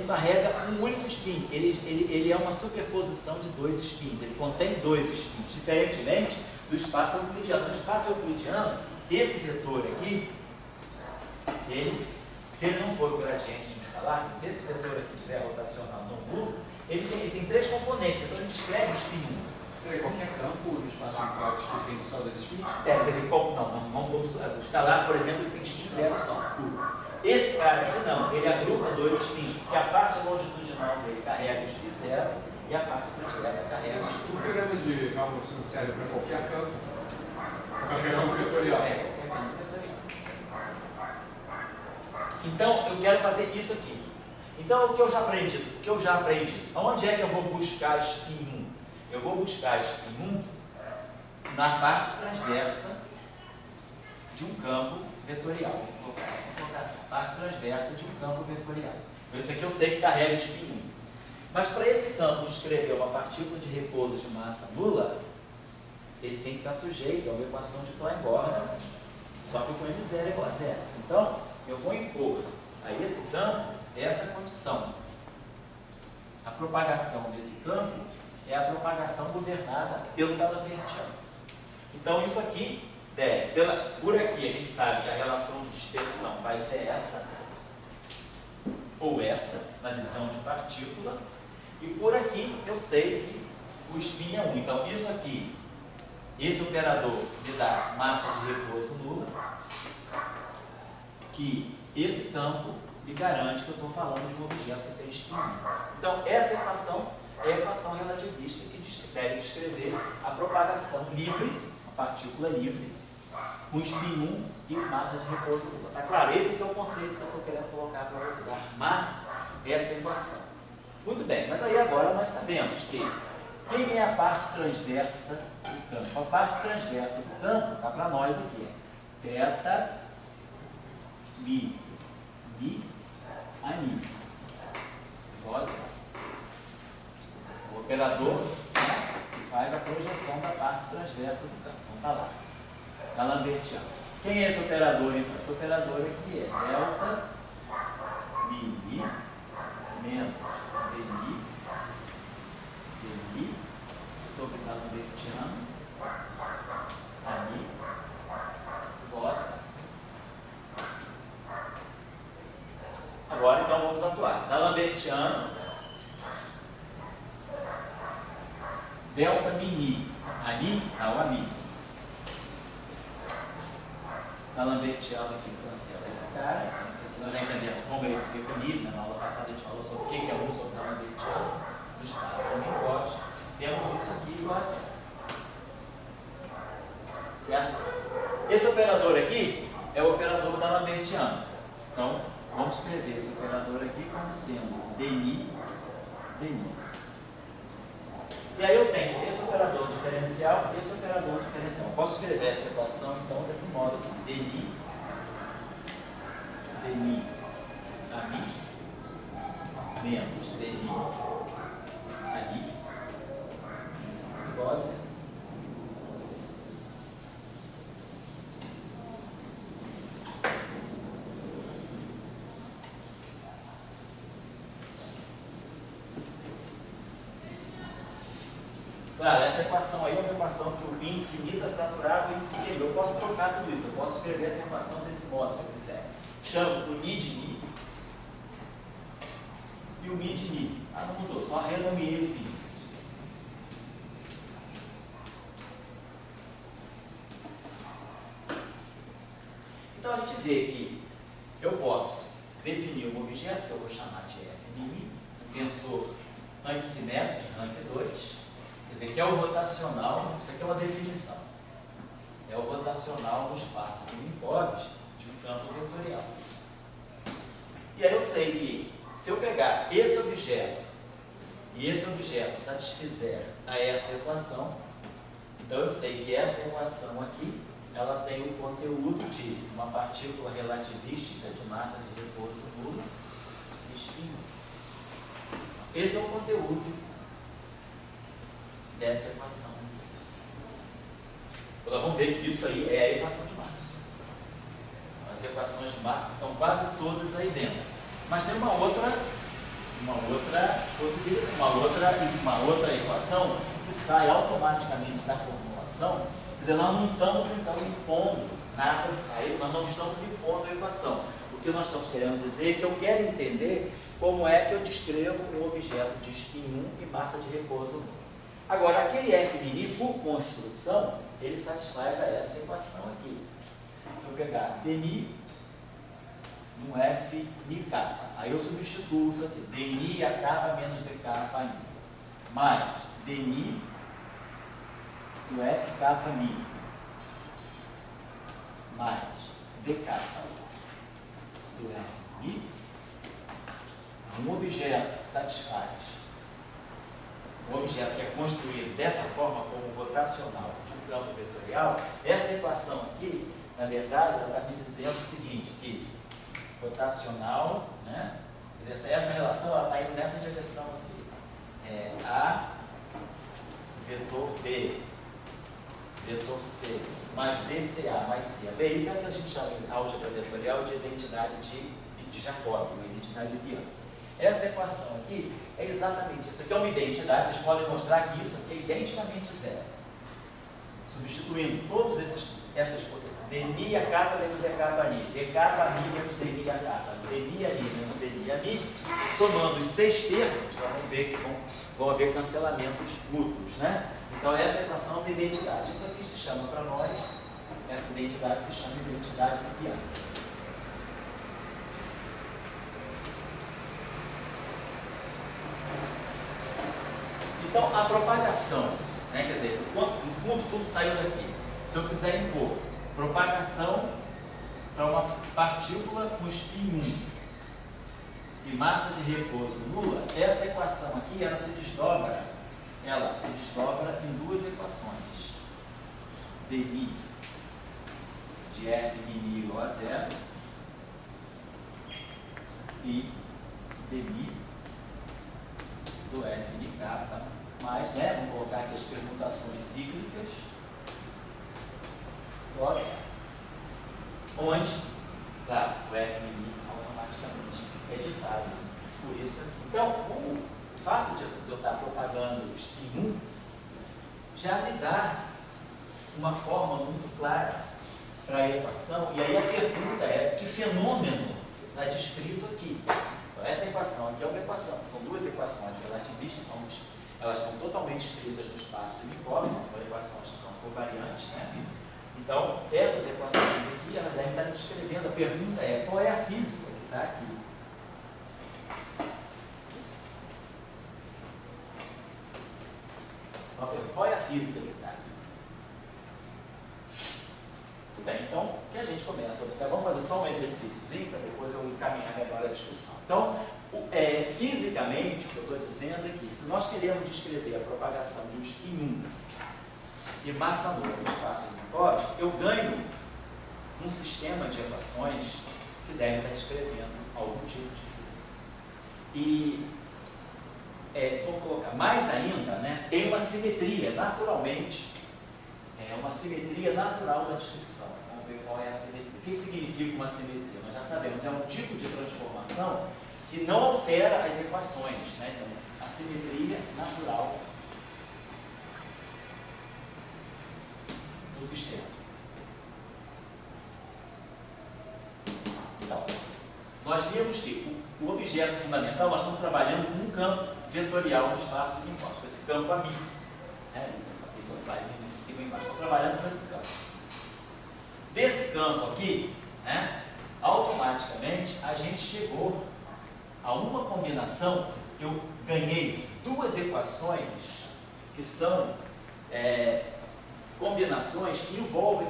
carrega um único spin, ele é uma superposição de dois spins, ele contém dois spins, diferentemente do espaço euclidiano. No espaço euclidiano, esse vetor aqui, se ele não for o gradiente de um escalar, se esse vetor aqui estiver rotacional no nulo, ele tem três componentes, então a gente escreve o spin 1. Qualquer campo no espaço de Minkowski tem só dois spins? Quer dizer, não todos. O escalar, por exemplo, ele tem spin 0 só. Esse cara aqui não, ele agrupa dois spins, porque a parte longitudinal dele carrega o spin 0 e a parte transversa carrega o spin 1. O teorema de Helmholtz não serve para qualquer campo? Qualquer campo vetorial? Qualquer campo vetorial. Então, eu quero fazer isso aqui. Então, o que eu já aprendi? Onde é que eu vou buscar spin 1? Eu vou buscar spin 1 na parte transversa de um campo vetorial. Vou colocar assim, parte transversa de um campo vetorial. Isso aqui eu sei que carrega spin 1. Mas para esse campo descrever uma partícula de repouso de massa nula, ele tem que estar sujeito a uma equação de Klein-Gordon, só que com M0 é igual a zero. Então, eu vou impor a esse campo essa condição. A propagação desse campo é a propagação governada pelo D'Alembertiano. Então, isso aqui, por aqui a gente sabe que a relação de dispersão vai ser essa, ou essa, na visão de partícula, e por aqui eu sei que o spin é 1. Então, isso aqui, esse operador me dá massa de repouso nula, que esse campo me garante que eu estou falando de um objeto que tem spin 1. Então, essa equação é a equação relativista que deve descrever a propagação livre, a partícula livre, com spin 1 e massa de repouso nula. Tá claro? Esse é o conceito que eu estou querendo colocar para você, armar essa equação. Muito bem, mas aí agora nós sabemos que quem é a parte transversa do campo? A parte transversa do campo está para nós aqui. Teta, mi, ani. Igual a zero. O operador, né, que faz a projeção da parte transversa do campo. Então está lá. D'Alembertiano. Quem é esse operador então? Esse operador aqui é delta mi menos dmi sobre D'Alembertiano ani cos. Agora então vamos atuar. D'Alembertiano delta mini ani ao ami. D'Alembertiano aqui cancela esse cara. Isso aqui nós já entendemos como é esse mecanismo. Na aula passada a gente falou sobre o que é o uso do D'Alembertiano no espaço do Minkowski. Temos isso aqui igual a zero. Certo? Esse operador aqui é o operador D'Alembertiano. Então, vamos escrever esse operador aqui como sendo dni. E aí eu tenho esse operador diferencial e esse operador diferencial. Posso escrever essa equação, então, desse modo assim. dni ami menos dni ani igual a zero. Claro, essa essa equação aí é uma equação que o índice Mi está saturado, o índice Mi. Eu posso trocar tudo isso, eu posso escrever essa equação desse modo, se eu quiser. Chamo o Mi de Mi e o Mi de Mi. Ah, não mudou, só renomeei os índices. Então a gente vê que eu posso definir um objeto, que eu vou chamar de F de Mi, um tensor antissimétrico de rank 2, quer dizer, que é o rotacional, isso aqui é uma definição, é o rotacional no espaço de Minkowski de um campo vetorial. E aí eu sei que se eu pegar esse objeto e esse objeto satisfizer a essa equação, então eu sei que essa equação aqui ela tem o conteúdo de uma partícula relativística de massa de repouso nula e spin. Esse é o conteúdo dessa equação. Então, nós vamos ver que isso aí é a equação de Maxwell. As equações de Maxwell estão quase todas aí dentro. Mas tem uma outra possibilidade, uma outra equação que sai automaticamente da formulação. Quer dizer, nós não estamos então impondo nada, aí nós não estamos impondo a equação. O que nós estamos querendo dizer é que eu quero entender como é que eu descrevo um objeto de spin 1 e massa de repouso 1. Agora, aquele F mini, por construção, ele satisfaz a essa equação aqui. Se eu pegar dmi no F mi kappa, aí eu substituo isso aqui, dmi a kappa menos d kappa mi, mais dmi do F kappa mi, mais d kappa do F mi. Um objeto que satisfaz, um objeto que é construído dessa forma como rotacional de um campo vetorial, essa equação aqui, na verdade, ela está me dizendo o seguinte, que rotacional, né? Quer dizer, essa relação ela está indo nessa direção aqui. A vetor B, vetor C, mais BCA, mais C. B, isso é o que a gente chama em álgebra vetorial de identidade de Jacobi, uma identidade de Bianchi. Essa equação aqui é exatamente isso. Aqui é uma identidade, vocês podem mostrar que isso aqui é identicamente zero. Substituindo todos essas dmi a kappa menos d kappa mi, d kappa mi menos dmi a kappa, dmi a mi menos dmi a mi, somando os 6 termos, nós vamos ver que vão haver cancelamentos mútuos, né? Então essa equação é uma identidade. Isso aqui se chama para nós, essa identidade se chama identidade de Bianchi. Então, a propagação, né, quer dizer, no fundo tudo saiu daqui. Se eu quiser impor propagação para uma partícula com spin 1 e massa de repouso nula, essa equação aqui, ela se desdobra em duas equações. dmi de F mini igual a zero e dmi do F de kappa, mais, né, vamos colocar aqui as permutações cíclicas, onde, claro, o F mini automaticamente é ditado por isso aqui. Então, o fato de eu estar propagando o spin 1 já me dá uma forma muito clara para a equação, e aí a pergunta é, que fenômeno está descrito aqui? Então, essa equação aqui é uma equação, são duas equações relativistas, elas são totalmente escritas no espaço de Minkowski, são equações que são covariantes, né? Então, essas equações aqui, elas devem estar descrevendo, a pergunta é, qual é a física que está aqui? Qual é a física que está aqui? Tudo bem, então, o que a gente começa a observar, vamos fazer só um exercíciozinho, para depois eu encaminhar agora a discussão. Então, fisicamente, o que eu estou dizendo é que, se nós queremos descrever a propagação de um spin 1 e massa nula no espaço de Minkowski, eu ganho um sistema de equações que deve estar descrevendo algum tipo de física. E, vamos colocar, mais ainda, né, tem uma simetria, naturalmente, uma simetria natural da descrição. Vamos ver qual é a simetria. O que significa uma simetria? Nós já sabemos, é um tipo de transformação que não altera as equações, né? Então, a simetria natural do sistema. Então, nós vimos que o objeto fundamental, nós estamos trabalhando com um campo vetorial no espaço de Minkowski, esse campo AMI. Esse campo aqui que faz em cima e embaixo. Estamos trabalhando com esse campo. Desse campo aqui, automaticamente a gente chegou a uma combinação. Eu ganhei duas equações que são combinações que envolvem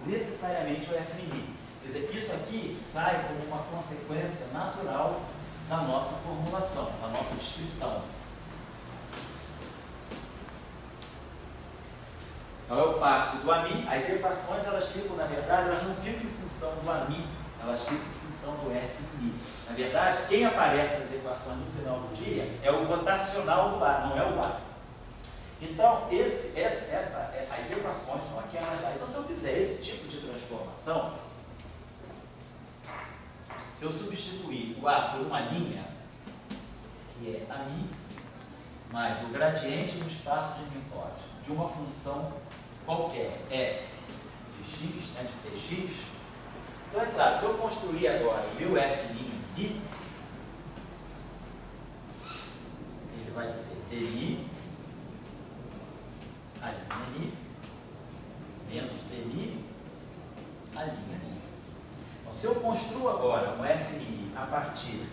necessariamente o F'. Quer dizer, isso aqui sai como uma consequência natural da nossa formulação, da nossa descrição. Então eu passo do AMI, as equações elas ficam, na verdade, elas não ficam em função do AMI, elas ficam em função do F'. Na verdade, quem aparece nas equações no final do dia é o rotacional do A, não é o A. Então, as equações são aquelas lá. Então, se eu fizer esse tipo de transformação, se eu substituir o A por uma linha, que é AMI, mais o gradiente no espaço de Minkowski de uma função qualquer, f de x, de tx, então é claro, se eu construir agora o meu f' aqui, ele vai ser dmi, a linha i, menos dmi, a linha i. Então, se eu construo agora um f' a partir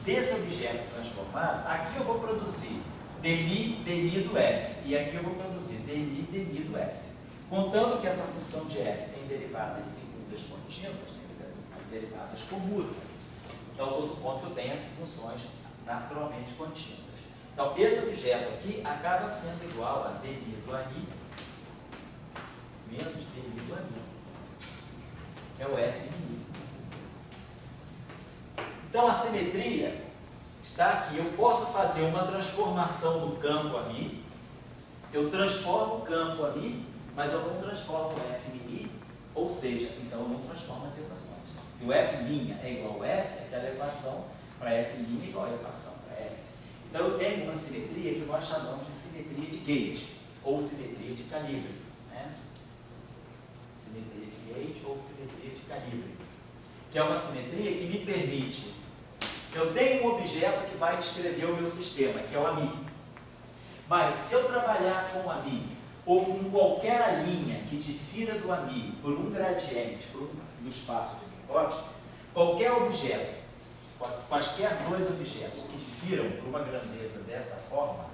desse objeto transformado, aqui eu vou produzir dmi do f, e aqui eu vou produzir dmi do f. Contando que essa função de f tem derivadas segundas contínuas, as derivadas comutam. Então, eu supondo que eu tenha funções naturalmente contínuas. Então, esse objeto aqui acaba sendo igual a dmi do ani menos dmi do ani, que é o f'. Então, a simetria está aqui. Eu posso fazer uma transformação do campo AMI. Eu transformo o campo AMI, mas eu não transformo o f', ou seja, então eu não transformo as equações. Se o f' é igual ao f, aquela equação para f' é igual à equação para f. Então eu tenho uma simetria que nós chamamos de simetria de gauge, ou simetria de calibre. Simetria de gauge ou simetria de calibre. Que é uma simetria que me permite que eu tenho um objeto que vai descrever o meu sistema, que é o AMI. Mas se eu trabalhar com o AMI, ou com qualquer linha que difira do AMI por um gradiente no espaço de Minkowski, qualquer objeto, quaisquer dois objetos que difiram por uma grandeza dessa forma,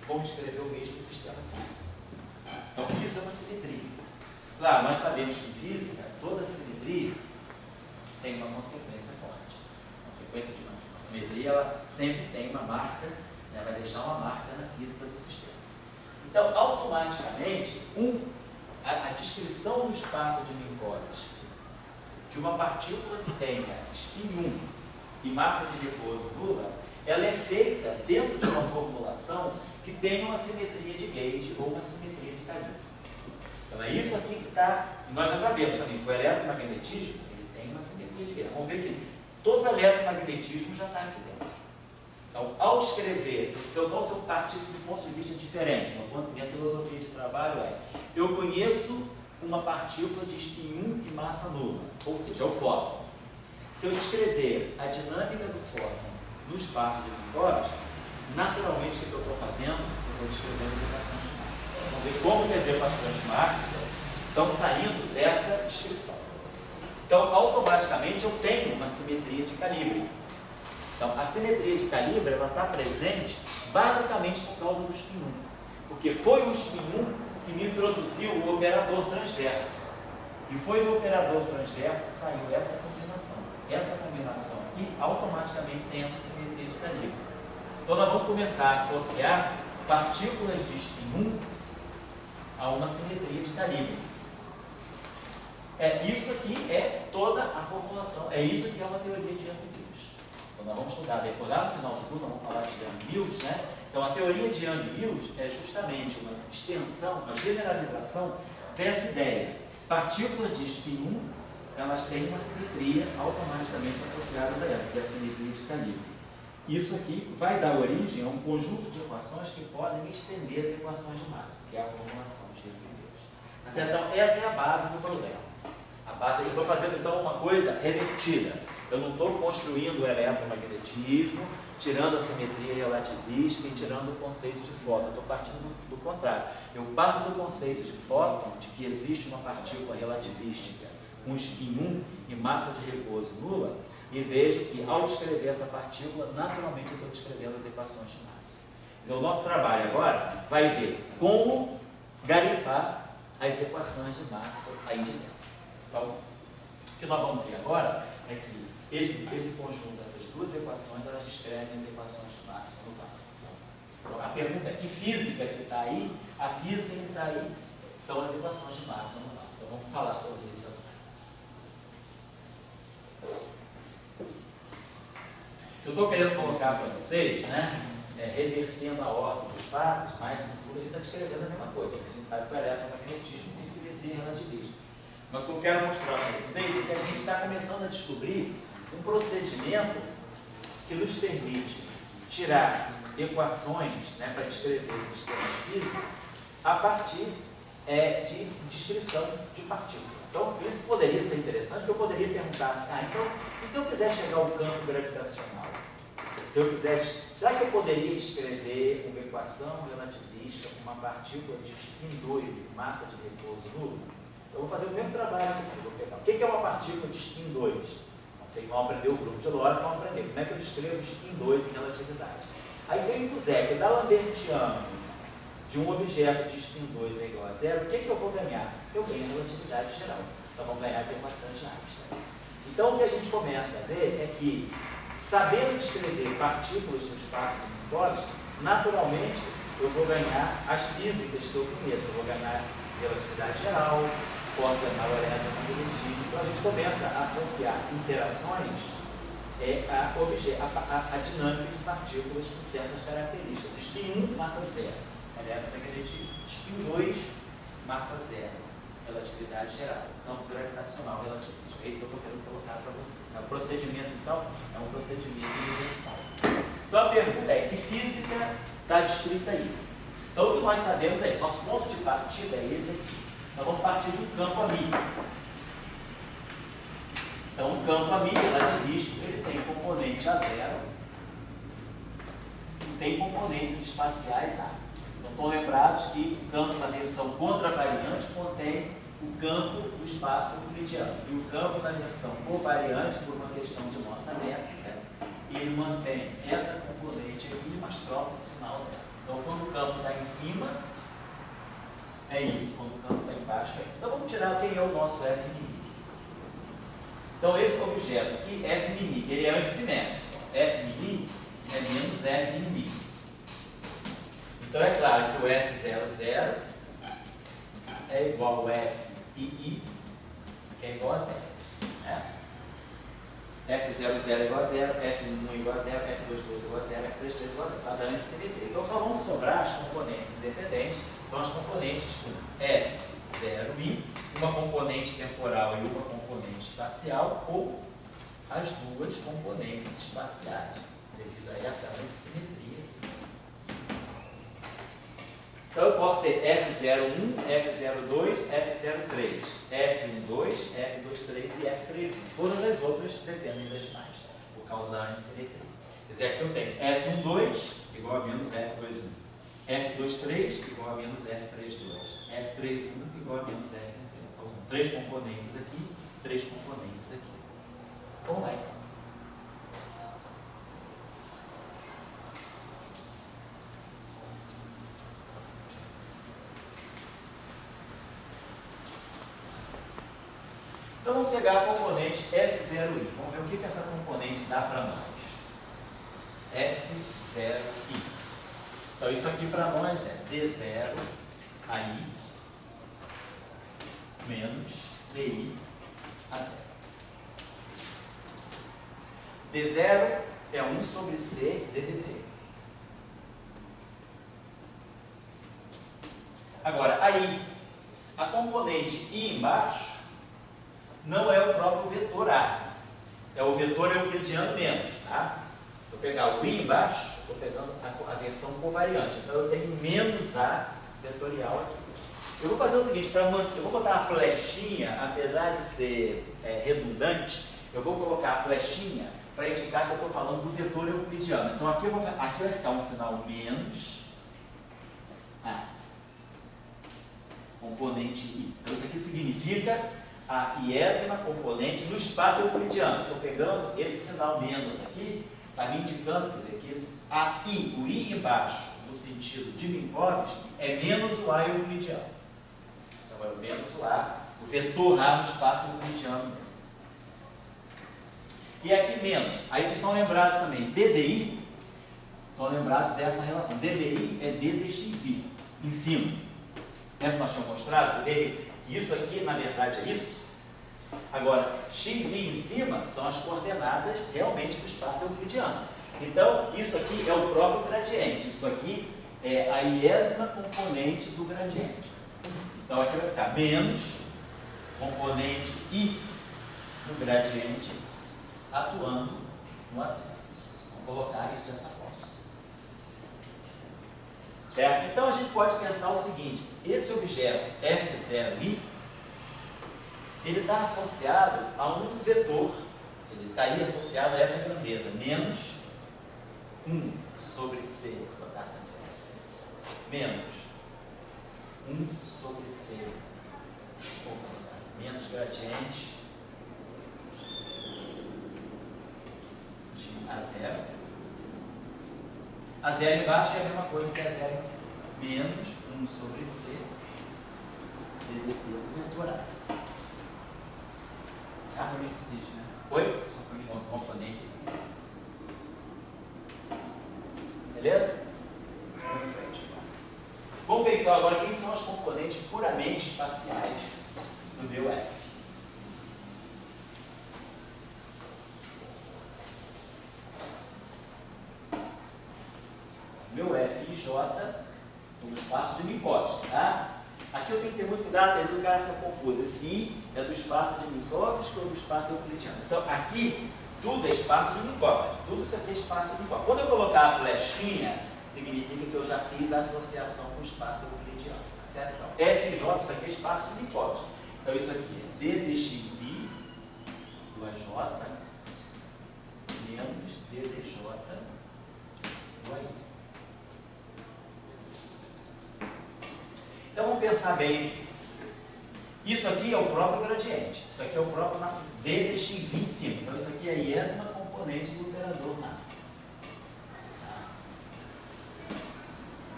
vão descrever o mesmo sistema físico. Então isso é uma simetria. Claro, nós sabemos que em física, toda simetria tem uma consequência forte. A consequência de uma simetria, ela sempre tem uma marca, vai deixar uma marca na física do sistema. Então, automaticamente, a descrição do espaço de Minkowski de uma partícula que tenha spin 1 e massa de repouso nula, ela é feita dentro de uma formulação que tem uma simetria de gauge ou uma simetria de calibre. Então, é isso aqui que está. Nós já sabemos também que o eletromagnetismo ele tem uma simetria de gauge. Vamos ver que todo eletromagnetismo já está aqui dentro. Então, ao escrever, se eu partisse de um ponto de vista diferente, minha filosofia de trabalho eu conheço uma partícula de spin 1 e massa nula, ou seja, o fóton. Se eu descrever a dinâmica do fóton no espaço de Minkowski, naturalmente o que eu estou fazendo? Eu estou descrevendo as equações de Maxwell. Vamos ver como que as equações de Maxwell estão saindo dessa descrição. Então, automaticamente, eu tenho uma simetria de calibre. Então, a simetria de calibre está presente basicamente por causa do spin 1. Porque foi o spin 1 que me introduziu o operador transverso. E foi do operador transverso que saiu essa combinação. Essa combinação aqui automaticamente tem essa simetria de calibre. Então, nós vamos começar a associar partículas de spin 1 a uma simetria de calibre. Isso aqui é toda a formulação. Isso aqui é uma teoria de Young-Mills. Então, nós vamos estudar depois, lá no final do curso, nós vamos falar de Young-Mills, Então, a teoria de Young-Mills é justamente uma extensão, uma generalização dessa ideia. Partículas de spin 1, elas têm uma simetria automaticamente associadas a ela, que é a simetria de calibre. Isso aqui vai dar origem a um conjunto de equações que podem estender as equações de Maxwell, que é a formulação de Young-Mills. Tá certo? Então, essa é a base do problema. A base, eu estou fazendo então uma coisa revertida. Eu não estou construindo o eletromagnetismo, tirando a simetria relativista e tirando o conceito de fóton. Eu estou partindo do contrário. Eu parto do conceito de fóton, de que existe uma partícula relativística com spin 1 e massa de repouso nula, e vejo que ao descrever essa partícula, naturalmente eu estou descrevendo as equações de Maxwell. Então o nosso trabalho agora vai ver como garimpar as equações de Maxwell aí de dentro. Então, o que nós vamos ver agora é que esse conjunto, essas duas equações, elas descrevem as equações de Maxwell no campo. Então, a pergunta é: que física que está aí? A física que está aí são as equações de Maxwell no campo. Então, vamos falar sobre isso agora. Eu estou querendo colocar para vocês, né, revertendo a ordem dos fatos, mas no fundo a gente está descrevendo a mesma coisa. A gente sabe que o eletromagnetismo tem simetria relativista. Mas o que eu quero mostrar para vocês é que a gente está começando a descobrir um procedimento que nos permite tirar equações, né, para descrever sistemas físicos a partir de descrição de partículas. Então, isso poderia ser interessante, porque eu poderia perguntar assim: então, e se eu quiser chegar ao campo gravitacional? Se eu quiser, será que eu poderia escrever uma equação relativista com uma partícula de spin 2, massa de repouso nulo? Eu vou fazer o mesmo trabalho aqui. Vou pegar. O que é uma partícula de spin 2? Vamos aprender o grupo de Lorentz, vamos aprender como é que eu descrevo spin 2 em relatividade. Aí, se eu impuser que da Lambertiano de um objeto de spin 2 é igual a zero, o que eu vou ganhar? Eu ganho a relatividade geral. Então, vamos ganhar as equações de Einstein. Então, o que a gente começa a ver é que, sabendo descrever partículas no espaço de Minkowski, naturalmente eu vou ganhar as físicas que eu conheço. Eu vou ganhar relatividade geral, posso ganhar o eletromagnetismo. Então, a gente começa a associar interações a dinâmica de partículas com certas características. Spin 1, massa zero, eletromagnetismo. Spin 2, massa zero, relatividade geral. Campo gravitacional relativismo. É isso que eu estou querendo colocar para vocês. O procedimento, então, é um procedimento universal. Então, a pergunta é: que física está descrita aí? Então, o que nós sabemos é isso. Nosso ponto de partida é esse aqui. Nós vamos partir de um campo amigo. Então, um campo amigo relativístico, ele tem componente A0 e tem componentes espaciais A. Então, estão lembrados que o campo da versão contravariante contém o campo do espaço euclidiano. E o campo da versão covariante, por uma questão de nossa métrica, ele mantém essa componente aqui, mas troca o sinal dessa. Então, quando o campo está em cima, é isso. Quando o campo está embaixo, é isso. Então, vamos tirar quem é o nosso F mini. Então, esse objeto aqui, F mini, ele é antissimétrico. F mini é menos F mini. Então, é claro que o F00 é igual ao F I, que é igual a zero. Né? F00 é igual a zero, F1 é igual a zero, F22 é igual a zero, F33 é igual a zero. Está dando simetria. Então, só vão sobrar as componentes independentes, são as componentes F0i, uma componente temporal e uma componente espacial, ou as duas componentes espaciais, devido a essa antissimetria. Então, eu posso ter F01, F02, F03, F12, F23 e F31. Todas as outras dependem das demais, por causa da antissimetria. Quer dizer, aqui eu tenho F12 igual a menos F21, F23 igual a menos F32, F31 igual a menos F13. Então, são três componentes aqui, três componentes aqui. Vamos lá, então. Então, vamos pegar a componente F0i. Vamos ver o que essa componente dá para nós. F0i. Então, isso aqui para nós é D0 AI menos DI a 0. D0 é 1 sobre C ddt. Agora, aí, a componente I embaixo não é o próprio vetor A. É o vetor euclidiano menos, tá? Se eu pegar o I embaixo, estou pegando a versão covariante. Então, eu tenho menos A vetorial aqui. Eu vou fazer o seguinte, eu vou botar a flechinha, apesar de ser redundante, eu vou colocar a flechinha para indicar que eu estou falando do vetor euclidiano. Então aqui vai ficar um sinal menos A, componente I. Então isso aqui significa a iésima componente do espaço euclidiano. Estou pegando esse sinal menos aqui, está me indicando, quer dizer, que esse AI, o I embaixo, no sentido de Minkowski, é menos o A euclidiano. Então é o menos o A, o vetor A no espaço euclidiano. E aqui menos. Aí vocês estão lembrados também, DDI, estão lembrados dessa relação. DDI é DDXI, em cima. Lembra que nós tínhamos mostrado que isso aqui, na verdade, é isso? Agora, XI em cima são as coordenadas realmente do espaço euclidiano. Então, isso aqui é o próprio gradiente. Isso aqui é a iésima componente do gradiente. Então, aqui vai ficar menos componente I do gradiente atuando no A0. Vamos colocar isso dessa forma. Certo? Então, a gente pode pensar o seguinte. Esse objeto F0i, ele está associado a um vetor. Ele está aí associado a essa grandeza. Menos 1 sobre C. Menos 1 sobre C. Menos gradiente de A0. A0 embaixo é a mesma coisa que A0 em cima. Menos 1 sobre C. DDT vetor A. Componente existe, né? Oi? Componentes. Beleza? Vamos ver então agora quem são as componentes puramente espaciais do meu F. Meu F e J no espaço de Minkowski, tá? Aqui eu tenho que ter muito cuidado, às vezes o cara fica confuso. Esse I é do espaço de Minkowski ou do espaço euclidiano? Então, aqui, tudo é espaço de Minkowski. Tudo isso aqui é espaço de Minkowski. Quando eu colocar a flechinha, significa que eu já fiz a associação com o espaço euclidiano. Tá certo? Então, F e J, isso aqui é espaço de Minkowski. Então, isso aqui é DDXI do AJ menos DDJ do AI. Então vamos pensar bem. Isso aqui é o próprio gradiente. Isso aqui é o próprio DDX em cima. Então isso aqui é a iésima componente do operador nada.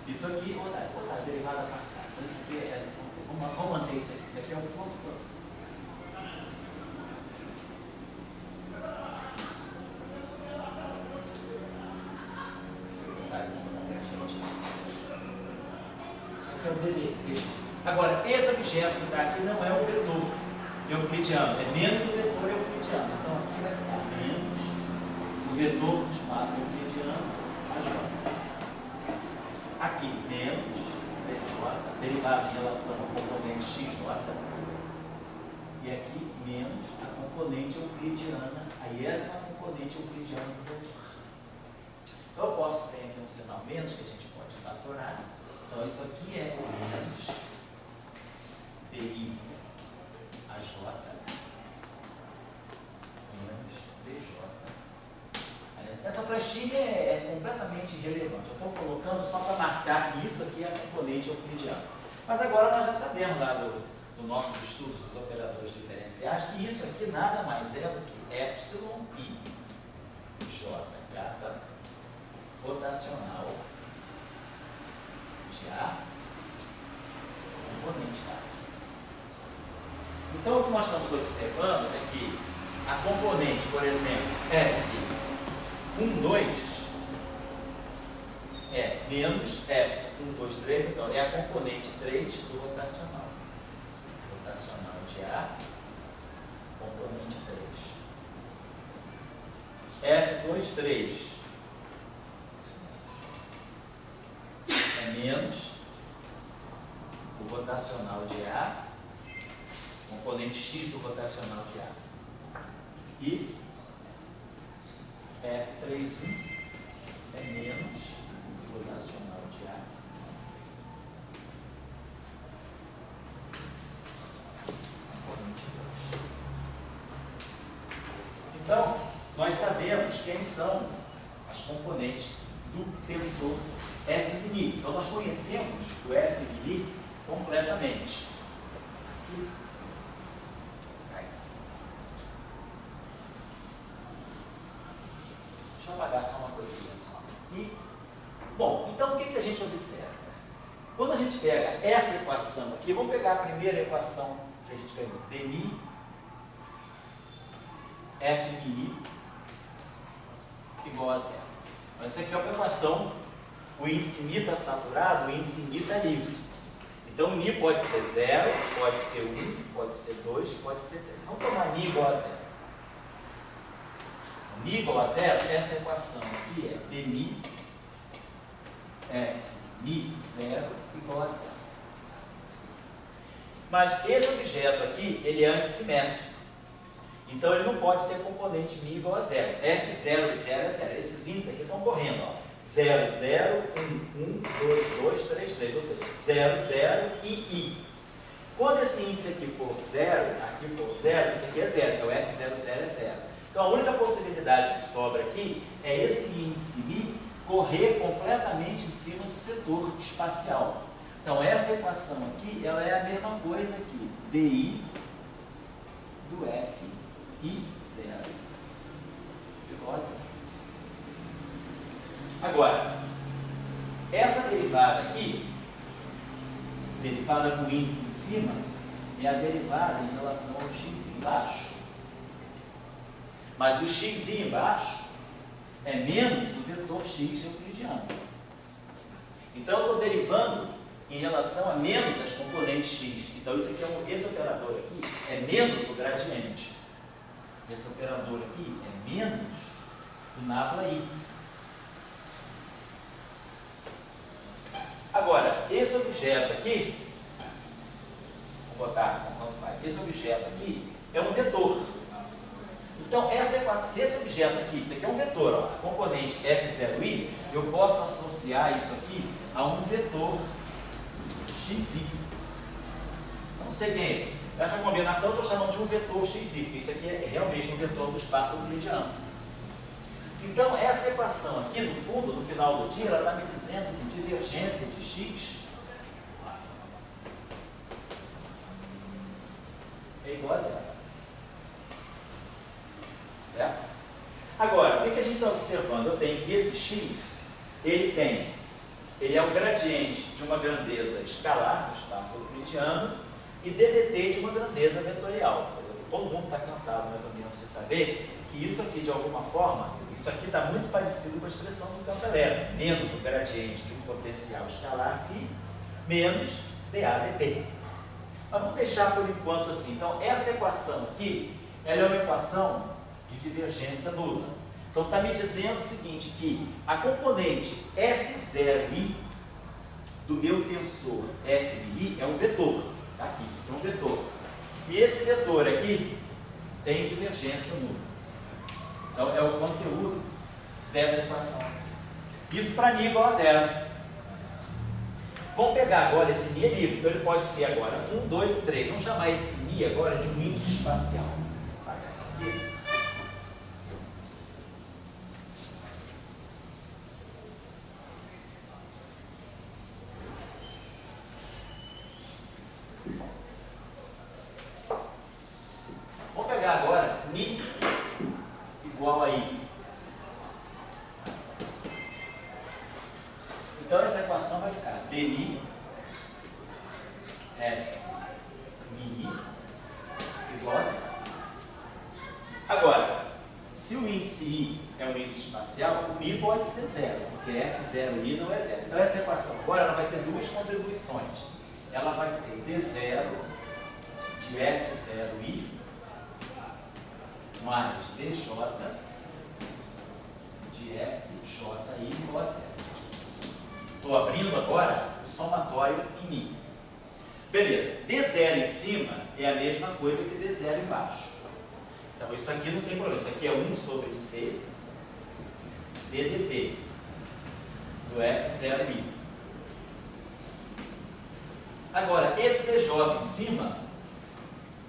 Isso aqui, vou dar a derivada parcial. Então isso aqui é. Vamos manter isso aqui. Isso aqui é o próprio. É o DD. Agora, esse objeto que está aqui não é o vetor euclidiano, é menos o vetor euclidiano. Então, aqui vai ficar menos o vetor do espaço euclidiano, AJ. Aqui, menos DJ, derivado em relação ao componente XJ. E aqui, menos a componente euclidiana, a iésima componente euclidiana do vetor. Então, eu posso ter aqui um sinal menos que a gente pode fatorar. Então, isso aqui é menos DI AJ menos DJ. Essa flechinha é completamente irrelevante. Eu estou colocando só para marcar que isso aqui é a componente euclidiana. Mas agora nós já sabemos lá do nosso estudo dos operadores diferenciais que isso aqui nada mais é do que epsilon I J gata rotacional A, componente A. Então, o que nós estamos observando é que a componente, por exemplo, F12 é menos epsilon 1, 2, 3, então é a componente 3 do rotacional. Rotacional de A, componente 3. F23 é menos o rotacional de A, componente X do rotacional de A. E F31 é menos o rotacional de A, quem são as componentes do tensor f de I. Então, nós conhecemos o f de I completamente. Deixa eu apagar só uma coisinha só. Bom, então o que a gente observa? Quando a gente pega essa equação aqui, vamos pegar a primeira equação que a gente pegou, dmi f de I igual a zero. Então, essa aqui é uma equação, o índice μ está saturado, o índice μ está livre. Então, μ pode ser 0, pode ser 1, pode ser 2, pode ser 3. Vamos tomar μ igual a 0. μ igual a 0, essa equação aqui é dmi f μ 0 igual a 0. Mas esse objeto aqui, ele é antissimétrico. Então, ele não pode ter componente μ igual a 0. F0 e 0 é 0. Esses índices aqui estão correndo. Ó. 0, 0, 1, 1, 2, 2, 3, 3. Ou seja, 0, 0 e I. Quando esse índice aqui for 0, aqui for 0, isso aqui é 0. Então, F00 é 0. Então, a única possibilidade que sobra aqui é esse índice μ correr completamente em cima do setor espacial. Então, essa equação aqui, ela é a mesma coisa aqui. DI do F I0 igual a 0. Agora, essa derivada aqui, derivada com índice em cima, é a derivada em relação ao x embaixo. Mas o x embaixo é menos o vetor x euclidiano. Então, eu estou derivando em relação a menos as componentes x. Então, isso aqui esse operador aqui é menos o gradiente. Esse operador aqui é menos o nabla I. Agora, esse objeto aqui, vou botar como faz. Esse objeto aqui é um vetor. Então, se esse objeto aqui, isso aqui é um vetor, ó, componente F0i, eu posso associar isso aqui a um vetor xi. Não sei quem é isso. Essa combinação eu estou chamando de um vetor xi, porque isso aqui é realmente um vetor do espaço euclidiano. Então, essa equação aqui, no fundo, no final do dia, ela está me dizendo que divergência de x é igual a 0. Certo? Agora, o que a gente está observando? Eu tenho que esse x, ele é um gradiente de uma grandeza escalar no espaço euclidiano e ddt de uma grandeza vetorial. Por exemplo, todo mundo está cansado mais ou menos de saber que isso aqui, de alguma forma, isso aqui está muito parecido com a expressão do campo elétrico, menos o gradiente de um potencial escalar φ, menos dAdt. Mas vamos deixar por enquanto assim. Então, essa equação aqui, ela é uma equação de divergência nula. Então, está me dizendo o seguinte, que a componente F0i do meu tensor f de I é um vetor. Está aqui, isso aqui é um vetor. E esse vetor aqui tem divergência nula. Então, é o conteúdo dessa equação. Isso para μ igual a 0. Vamos pegar agora esse μ é livre. Então, ele pode ser agora 1, 2 e 3. Vamos chamar esse μ agora de um índice espacial. Vou apagar isso aqui. Vamos pegar agora μ igual a I. Então, essa equação vai ficar dmi f μi igual a 0. Agora, se o índice I é um índice espacial, o μ pode ser 0, porque f0i não é 0. Então, essa equação agora ela vai ter duas contribuições. Ela vai ser d0 de f0i mais dj de fji igual a 0. Estou abrindo agora o somatório em I. Beleza, D0 em cima é a mesma coisa que D0 embaixo. Então, isso aqui não tem problema. Isso aqui é 1 sobre C ddt do F0i. Agora, esse DJ em cima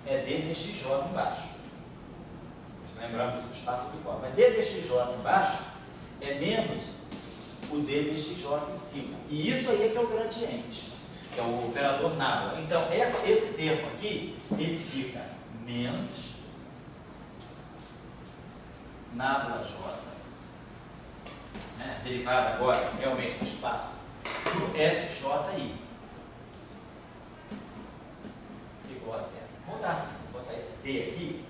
é d dxj embaixo. lembramos do espaço obliqual. Mas d dxj embaixo é menos o d dxj em cima. E isso aí é que é o gradiente, que é o operador nábula. Então, esse termo aqui, ele fica menos nábula j, né? Derivada agora, realmente, do espaço do fji. Igual a zero. Vamos botar assim, vou botar esse d aqui,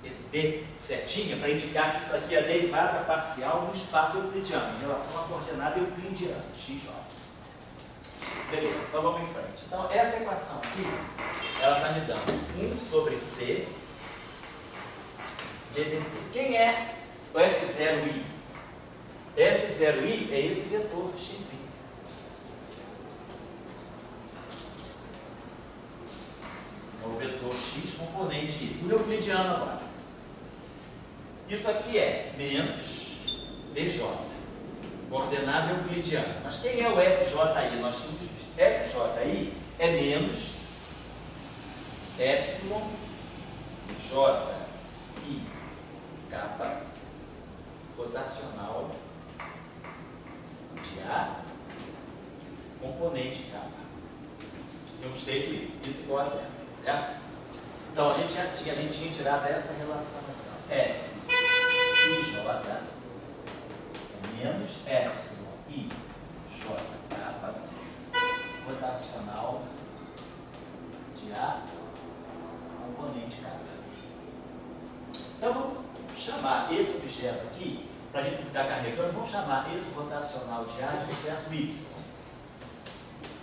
esse d setinha, para indicar que isso aqui é a derivada parcial no espaço euclidiano, em relação à coordenada euclidiana, xj. Beleza, então vamos em frente. Então, essa equação aqui, ela está me dando 1 sobre c ddt. Quem é o f0i? f0i é esse vetor xi. É o vetor x componente i, por euclidiano agora. Isso aqui é menos dj, coordenada euclidiana. Mas quem é o fji? Nós tínhamos visto. fji é menos epsilon ji kappa rotacional de A componente kappa. Temos feito isso igual a zero, certo? Então a gente tinha tirado essa relação. Então, Ij é menos epsilon I J kappa rotacional de A componente kappa. Então vamos chamar esse objeto aqui, para a gente não ficar carregando, vamos chamar esse rotacional de A de um certo Y.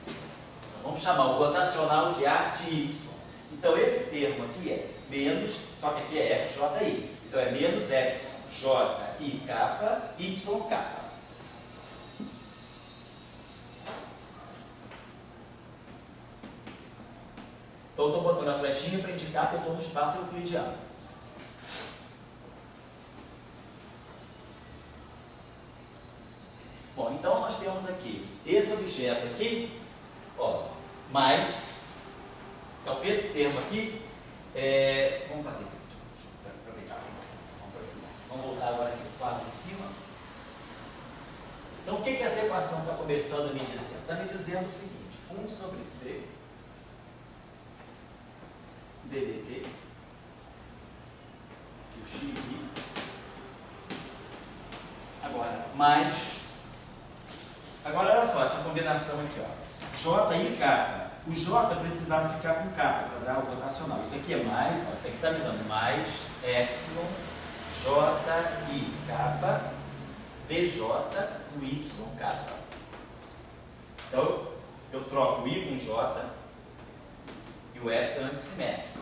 Então, vamos chamar o rotacional de A de Y. Então esse termo aqui é menos, só que aqui é FJI. Então é menos epsilon Ji kappa Y kappa. Então estou botando a flechinha para indicar que eu estou no espaço euclidiano. Bom, então nós temos aqui esse objeto aqui, ó, mais, então esse termo aqui, vamos fazer isso aqui, para aproveitar aqui em cima. Vamos voltar agora aqui para o quadro em cima. Então o que essa equação está começando a me dizer? Está me dizendo o seguinte, 1 sobre c ddt, que o xi, agora, mais, agora olha só, essa combinação aqui, ó, J e K. O J precisava ficar com K para dar o rotacional. Isso aqui é mais, ó, isso aqui está me dando mais epsilon Ji kappa dj do Y kappa. Então, eu troco o I com J e o F é antissimétrico.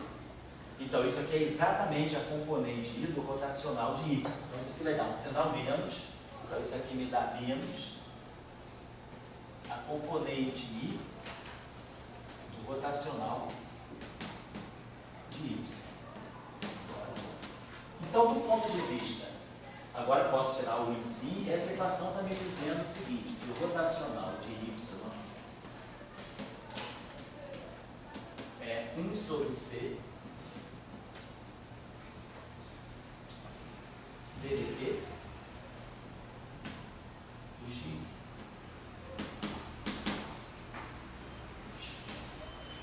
Então, isso aqui é exatamente a componente I do rotacional de Y. Então, isso aqui vai dar um sinal menos. Então, isso aqui me dá menos a componente I do rotacional de Y. Então, do ponto de vista, agora eu posso tirar o índice I, essa equação está me dizendo o seguinte, que o rotacional de Y é 1 sobre C ddt do x.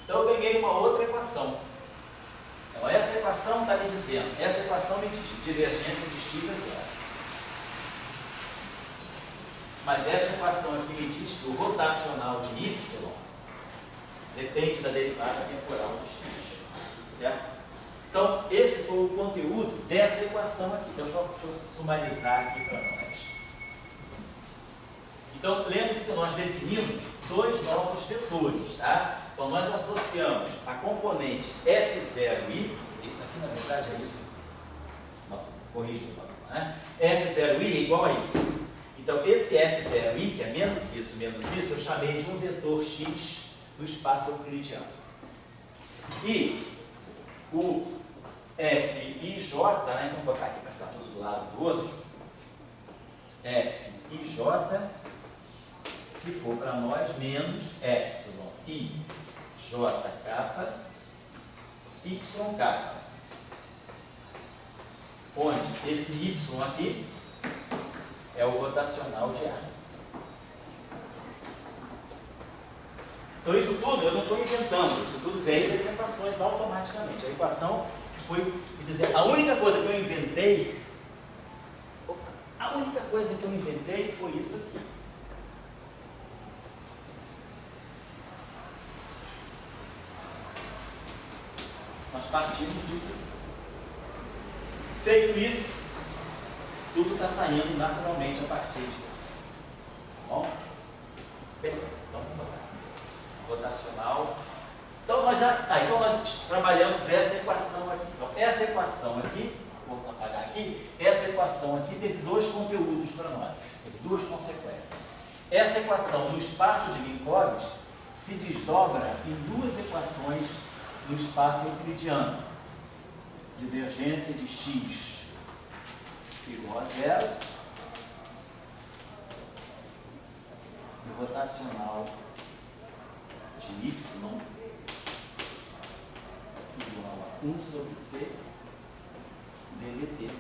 Então eu ganhei uma outra equação. Então essa equação está me dizendo, essa equação de divergência de x é zero. Mas essa equação aqui me diz que o rotacional de y depende da derivada temporal do x. Certo? Então, esse foi o conteúdo dessa equação aqui. Então, deixa eu sumarizar aqui para nós. Então, lembre-se que nós definimos dois novos vetores, tá? Então, nós associamos a componente F0i, isso aqui na verdade é isso, corrija, né? F0i é igual a isso. Então, esse F0i, que é menos isso, eu chamei de um vetor x no espaço euclidiano. E o Fij, né? Então vou botar aqui para ficar tudo do lado do outro. Fij ficou para nós menos epsilon I J kappa Y kappa. onde esse Y aqui é o rotacional de ar. Então isso tudo eu não estou inventando, isso tudo veio das equações automaticamente. A equação foi, quer dizer, a única coisa que eu inventei foi isso aqui. Nós partimos disso. Feito isso, tudo está saindo naturalmente a partir disso. Tá bom? Beleza, então vamos lá. Rotacional. Então nós trabalhamos essa equação aqui. Então, essa equação aqui, vou apagar aqui, essa equação aqui teve dois conteúdos para nós, teve duas consequências. Essa equação do espaço de Minkowitz se desdobra em duas equações do espaço euclidiano. Divergência de x igual a zero e rotacional de y igual a 1 sobre c ddt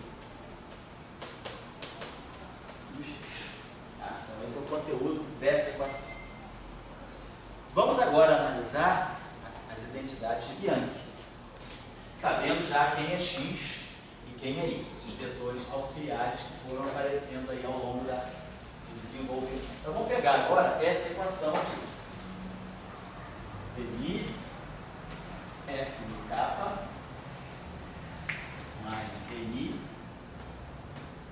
do x. Então esse é o conteúdo dessa equação. Vamos agora analisar as identidades de Bianchi, sabendo já quem é x e quem é y, esses vetores auxiliares que foram aparecendo aí ao longo do desenvolvimento. Então vamos pegar agora essa equação aqui. Dmi f de kappa mais dmi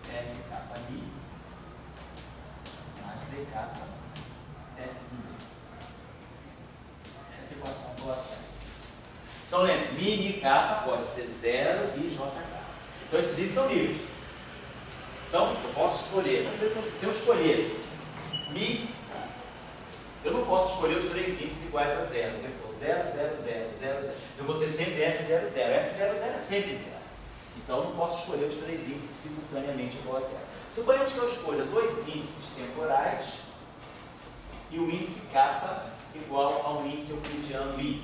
f kappa mi mais d kappa f mi. Essa equação do acesso. Então lembre, mi e kappa pode ser 0 e jk. Então esses itens são livres. Então eu posso escolher, não sei se eu escolhesse mi, eu não posso escolher os três índices iguais a 0. 0, 0, 0, 0, 0. Eu vou ter sempre F00. F00 é sempre 0. Então eu não posso escolher os três índices simultaneamente igual a 0. Suponhamos que eu escolha dois índices temporais e o índice kappa igual ao índice euclidiano I.